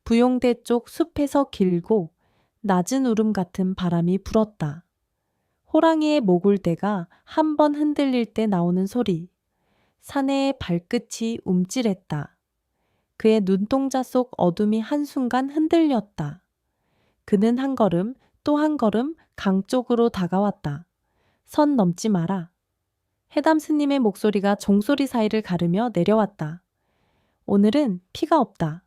부용대 쪽 숲에서 길고 낮은 울음 같은 바람이 불었다. 호랑이의 모굴대가 한 번 흔들릴 때 나오는 소리. 사내의 발끝이 움찔했다. 그의 눈동자 속 어둠이 한순간 흔들렸다. 그는 한 걸음 또 한 걸음 강 쪽으로 다가왔다. 선 넘지 마라. 해담 스님의 목소리가 종소리 사이를 가르며 내려왔다. 오늘은 피가 없다.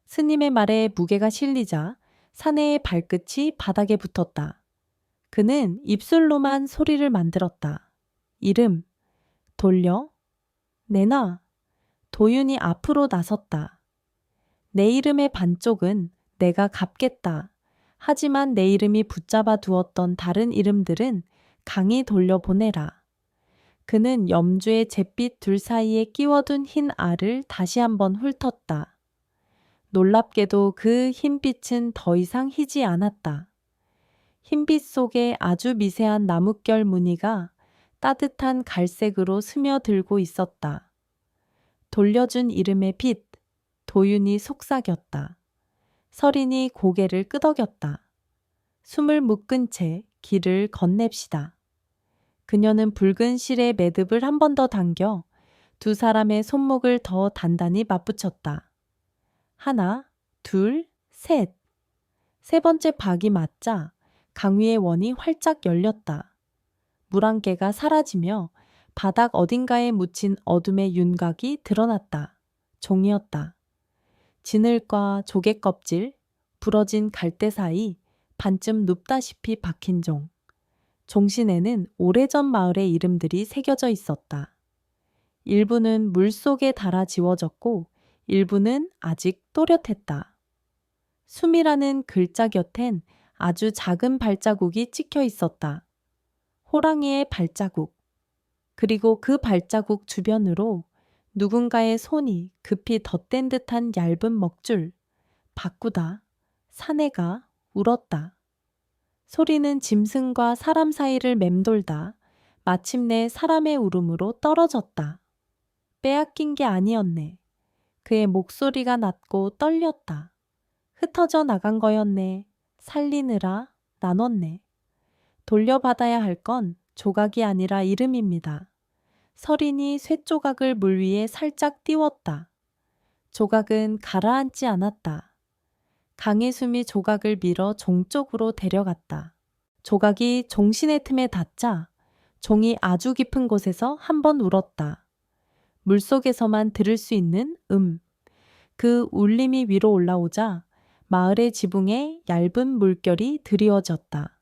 스님의 말에 무게가 실리자 사내의 발끝이 바닥에 붙었다. 그는 입술로만 소리를 만들었다. 이름, 돌려, 내놔. 도윤이 앞으로 나섰다. 내 이름의 반쪽은 내가 갚겠다. 하지만 내 이름이 붙잡아 두었던 다른 이름들은 강이 돌려보내라. 그는 염주의 잿빛 둘 사이에 끼워둔 흰 알을 다시 한번 훑었다. 놀랍게도 그 흰빛은 더 이상 희지 않았다. 흰빛 속에 아주 미세한 나뭇결 무늬가 따뜻한 갈색으로 스며들고 있었다. 돌려준 이름의 빛, 도윤이 속삭였다. 서린이 고개를 끄덕였다. 숨을 묶은 채 길을 건넵시다. 그녀는 붉은 실에 매듭을 한 번 더 당겨 두 사람의 손목을 더 단단히 맞붙였다. 하나, 둘, 셋. 세 번째 박이 맞자 강위의 원이 활짝 열렸다. 물안개가 사라지며 바닥 어딘가에 묻힌 어둠의 윤곽이 드러났다. 종이었다. 진흙과 조개 껍질, 부러진 갈대 사이 반쯤 눕다시피 박힌 종. 종신에는 오래전 마을의 이름들이 새겨져 있었다. 일부는 물속에 닳아 지워졌고 일부는 아직 또렷했다. 숨이라는 글자 곁엔 아주 작은 발자국이 찍혀 있었다. 호랑이의 발자국. 그리고 그 발자국 주변으로 누군가의 손이 급히 덧댄 듯한 얇은 먹줄. 바꾸다. 사내가 울었다. 소리는 짐승과 사람 사이를 맴돌다 마침내 사람의 울음으로 떨어졌다. 빼앗긴 게 아니었네. 그의 목소리가 낮고 떨렸다. 흩어져 나간 거였네. 살리느라 나눴네. 돌려받아야 할 건 조각이 아니라 이름입니다. 서린이 쇳조각을 물 위에 살짝 띄웠다. 조각은 가라앉지 않았다. 강의 숨이 조각을 밀어 종 쪽으로 데려갔다. 조각이 종신의 틈에 닿자 종이 아주 깊은 곳에서 한 번 울었다. 물속에서만 들을 수 있는 그 울림이 위로 올라오자 마을의 지붕에 얇은 물결이 드리워졌다.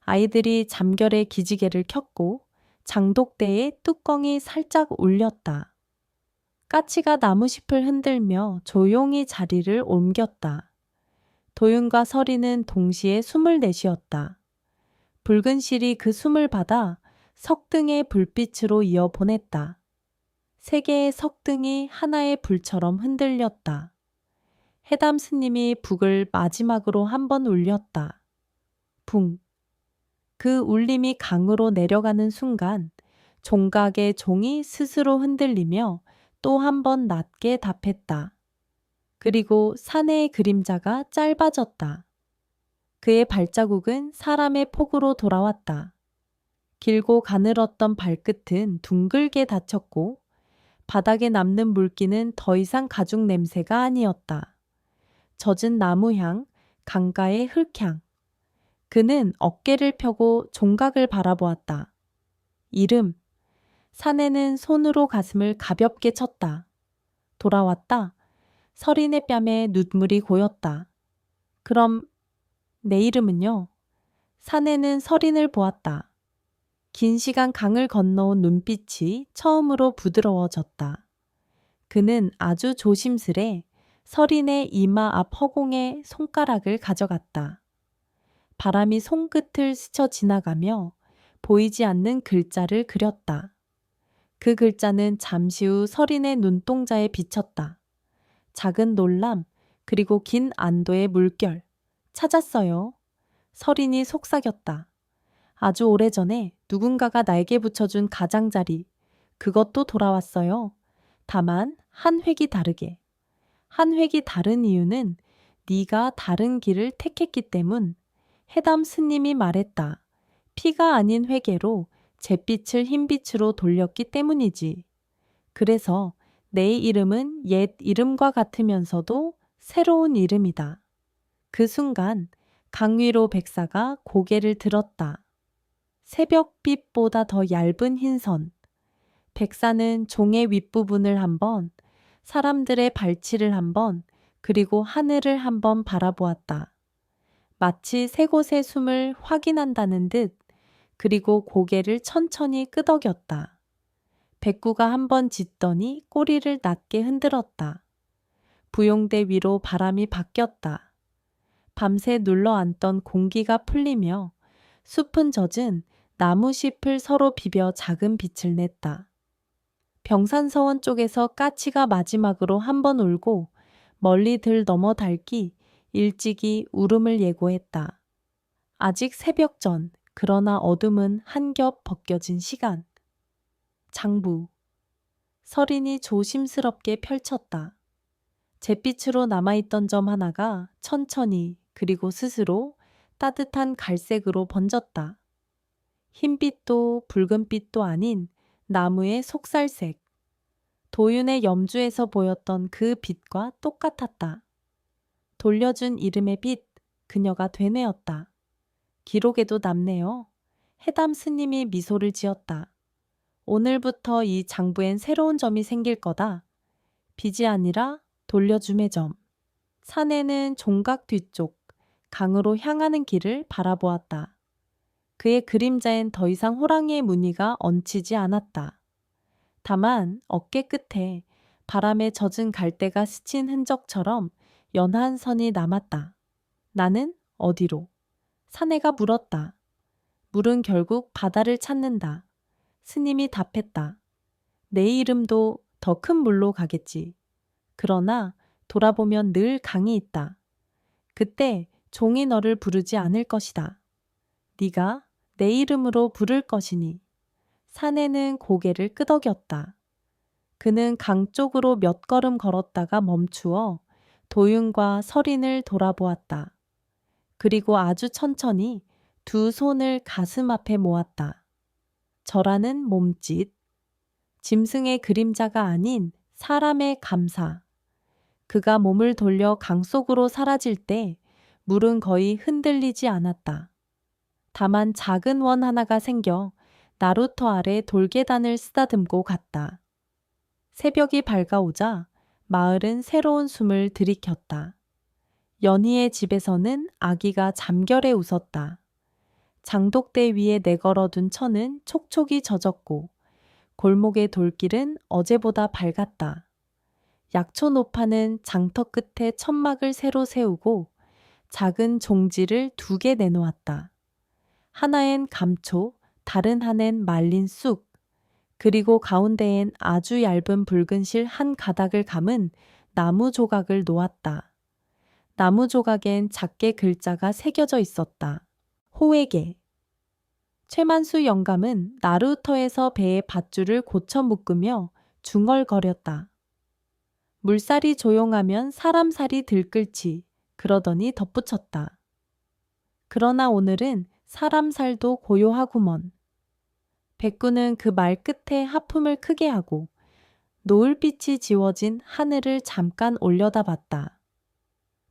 아이들이 잠결에 기지개를 켰고 장독대의 뚜껑이 살짝 울렸다. 까치가 나무잎을 흔들며 조용히 자리를 옮겼다. 도윤과 서리는 동시에 숨을 내쉬었다. 붉은 실이 그 숨을 받아 석등의 불빛으로 이어 보냈다. 세 개의 석등이 하나의 불처럼 흔들렸다. 해담 스님이 북을 마지막으로 한 번 울렸다. 붕. 그 울림이 강으로 내려가는 순간 종각의 종이 스스로 흔들리며 또 한 번 낮게 답했다. 그리고 사내의 그림자가 짧아졌다. 그의 발자국은 사람의 폭으로 돌아왔다. 길고 가늘었던 발끝은 둥글게 닫혔고 바닥에 남는 물기는 더 이상 가죽 냄새가 아니었다. 젖은 나무향, 강가의 흙향. 그는 어깨를 펴고 종각을 바라보았다. 이름. 사내는 손으로 가슴을 가볍게 쳤다. 돌아왔다. 서린의 뺨에 눈물이 고였다. 그럼 내 이름은요? 사내는 서린을 보았다. 긴 시간 강을 건너온 눈빛이 처음으로 부드러워졌다. 그는 아주 조심스레 서린의 이마 앞 허공에 손가락을 가져갔다. 바람이 손끝을 스쳐 지나가며 보이지 않는 글자를 그렸다. 그 글자는 잠시 후 서린의 눈동자에 비쳤다. 작은 놀람, 그리고 긴 안도의 물결. 찾았어요. 서린이 속삭였다. 아주 오래전에 누군가가 나에게 붙여준 가장자리. 그것도 돌아왔어요. 다만 한 획이 다르게. 한 획이 다른 이유는 네가 다른 길을 택했기 때문. 해담 스님이 말했다. 피가 아닌 회개로 잿빛을 흰빛으로 돌렸기 때문이지. 그래서 내 이름은 옛 이름과 같으면서도 새로운 이름이다. 그 순간 강 위로 백사가 고개를 들었다. 새벽빛보다 더 얇은 흰선. 백사는 종의 윗부분을 한번, 사람들의 발치를 한번, 그리고 하늘을 한번 바라보았다. 마치 세 곳의 숨을 확인한다는 듯, 그리고 고개를 천천히 끄덕였다. 백구가 한번 짖더니 꼬리를 낮게 흔들었다. 부용대 위로 바람이 바뀌었다. 밤새 눌러앉던 공기가 풀리며 숲은 젖은 나무잎을 서로 비벼 작은 빛을 냈다. 병산서원 쪽에서 까치가 마지막으로 한 번 울고 멀리 들 넘어 닳기 일찍이 울음을 예고했다. 아직 새벽 전, 그러나 어둠은 한 겹 벗겨진 시간. 장부. 서린이 조심스럽게 펼쳤다. 잿빛으로 남아있던 점 하나가 천천히 그리고 스스로 따뜻한 갈색으로 번졌다. 흰빛도 붉은빛도 아닌 나무의 속살색. 도윤의 염주에서 보였던 그 빛과 똑같았다. 돌려준 이름의 빛, 그녀가 되뇌었다. 기록에도 남네요. 해담 스님이 미소를 지었다. 오늘부터 이 장부엔 새로운 점이 생길 거다. 빚이 아니라 돌려줌의 점. 사내는 종각 뒤쪽, 강으로 향하는 길을 바라보았다. 그의 그림자엔 더 이상 호랑이의 무늬가 얹히지 않았다. 다만 어깨 끝에 바람에 젖은 갈대가 스친 흔적처럼 연한 선이 남았다. 나는 어디로? 사내가 물었다. 물은 결국 바다를 찾는다. 스님이 답했다. 내 이름도 더 큰 물로 가겠지. 그러나 돌아보면 늘 강이 있다. 그때 종이 너를 부르지 않을 것이다. 네가 내 이름으로 부를 것이니. 사내는 고개를 끄덕였다. 그는 강 쪽으로 몇 걸음 걸었다가 멈추어 도윤과 서린을 돌아보았다. 그리고 아주 천천히 두 손을 가슴 앞에 모았다. 절하는 몸짓. 짐승의 그림자가 아닌 사람의 감사. 그가 몸을 돌려 강 속으로 사라질 때 물은 거의 흔들리지 않았다. 다만 작은 원 하나가 생겨 나루터 아래 돌계단을 쓰다듬고 갔다. 새벽이 밝아오자 마을은 새로운 숨을 들이켰다. 연희의 집에서는 아기가 잠결에 웃었다. 장독대 위에 내걸어둔 천은 촉촉이 젖었고 골목의 돌길은 어제보다 밝았다. 약초 노파는 장터 끝에 천막을 새로 세우고 작은 종지를 2개 내놓았다. 하나엔 감초, 다른 한엔 말린 쑥, 그리고 가운데엔 아주 얇은 붉은 실 한 가닥을 감은 나무 조각을 놓았다. 나무 조각엔 작게 글자가 새겨져 있었다. 호에게. 최만수 영감은 나루터에서 배의 밧줄을 고쳐 묶으며 중얼거렸다. 물살이 조용하면 사람살이 들끓지. 그러더니 덧붙였다. 그러나 오늘은 사람살도 고요하구먼. 백구는 그 말 끝에 하품을 크게 하고 노을빛이 지워진 하늘을 잠깐 올려다봤다.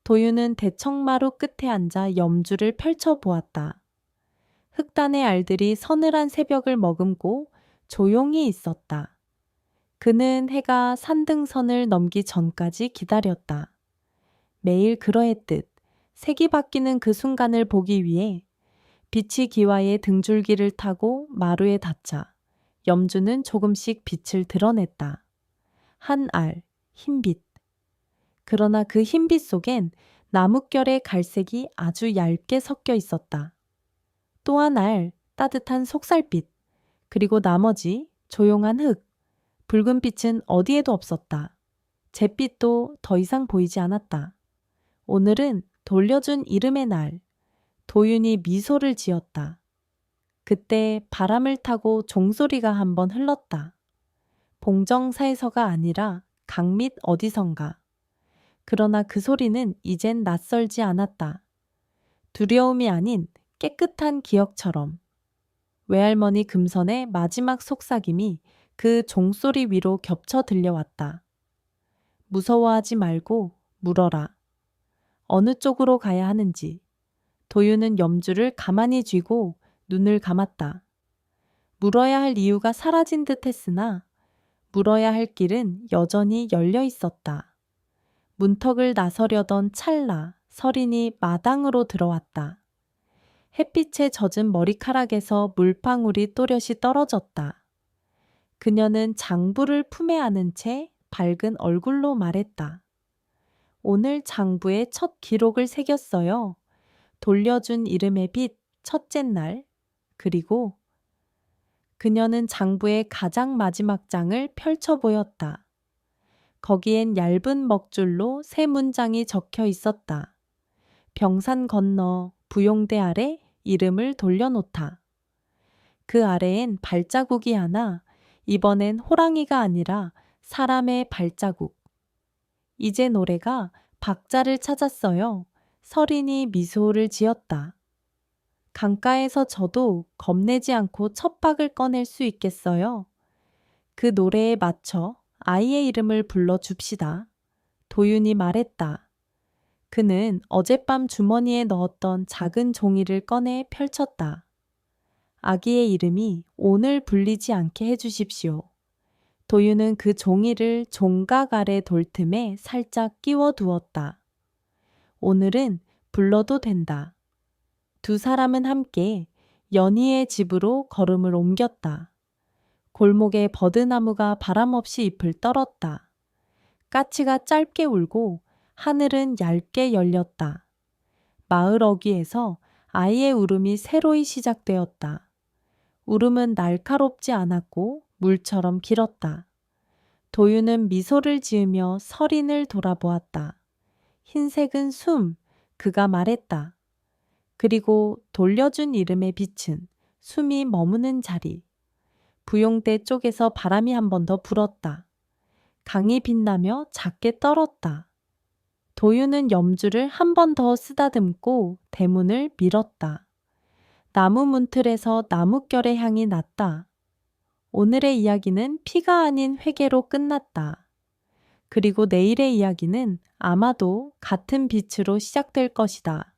도윤은 대청마루 끝에 앉아 염주를 펼쳐보았다. 흑단의 알들이 서늘한 새벽을 머금고 조용히 있었다. 그는 해가 산등선을 넘기 전까지 기다렸다. 매일 그러했듯 색이 바뀌는 그 순간을 보기 위해 빛이 기와의 등줄기를 타고 마루에 닿자 염주는 조금씩 빛을 드러냈다. 한 알, 흰빛. 그러나 그 흰빛 속엔 나뭇결의 갈색이 아주 얇게 섞여 있었다. 또 한 알, 따뜻한 속살빛. 그리고 나머지 조용한 흙. 붉은 빛은 어디에도 없었다. 잿빛도 더 이상 보이지 않았다. 오늘은 돌려준 이름의 날. 도윤이 미소를 지었다. 그때 바람을 타고 종소리가 한번 흘렀다. 봉정사에서가 아니라 강 밑 어디선가. 그러나 그 소리는 이젠 낯설지 않았다. 두려움이 아닌 깨끗한 기억처럼. 외할머니 금선의 마지막 속삭임이 그 종소리 위로 겹쳐 들려왔다. 무서워하지 말고 물어라. 어느 쪽으로 가야 하는지. 도윤은 염주를 가만히 쥐고 눈을 감았다. 물어야 할 이유가 사라진 듯 했으나 물어야 할 길은 여전히 열려 있었다. 문턱을 나서려던 찰나 서린이 마당으로 들어왔다. 햇빛에 젖은 머리카락에서 물방울이 또렷이 떨어졌다. 그녀는 장부를 품에 안은 채 밝은 얼굴로 말했다. 오늘 장부에 첫 기록을 새겼어요. 돌려준 이름의 빛, 첫째 날. 그리고 그녀는 장부의 가장 마지막 장을 펼쳐 보였다. 거기엔 얇은 먹줄로 세 문장이 적혀 있었다. 병산 건너 부용대 아래 이름을 돌려놓다. 그 아래엔 발자국이 하나, 이번엔 호랑이가 아니라 사람의 발자국. 이제 노래가 박자를 찾았어요. 서린이 미소를 지었다. 강가에서 저도 겁내지 않고 첫 박을 꺼낼 수 있겠어요. 그 노래에 맞춰 아이의 이름을 불러줍시다. 도윤이 말했다. 그는 어젯밤 주머니에 넣었던 작은 종이를 꺼내 펼쳤다. 아기의 이름이 오늘 불리지 않게 해주십시오. 도윤은 그 종이를 종각 아래 돌틈에 살짝 끼워 두었다. 오늘은 불러도 된다. 두 사람은 함께 연희의 집으로 걸음을 옮겼다. 골목에 버드나무가 바람없이 잎을 떨었다. 까치가 짧게 울고 하늘은 얇게 열렸다. 마을 어귀에서 아이의 울음이 새로이 시작되었다. 울음은 날카롭지 않았고 물처럼 길었다. 도윤은 미소를 지으며 서린을 돌아보았다. 흰색은 숨, 그가 말했다. 그리고 돌려준 이름의 빛은 숨이 머무는 자리. 부용대 쪽에서 바람이 한 번 더 불었다. 강이 빛나며 작게 떨었다. 도윤은 염주를 한 번 더 쓰다듬고 대문을 밀었다. 나무 문틀에서 나뭇결의 향이 났다. 오늘의 이야기는 피가 아닌 회개로 끝났다. 그리고 내일의 이야기는 아마도 같은 빛으로 시작될 것이다.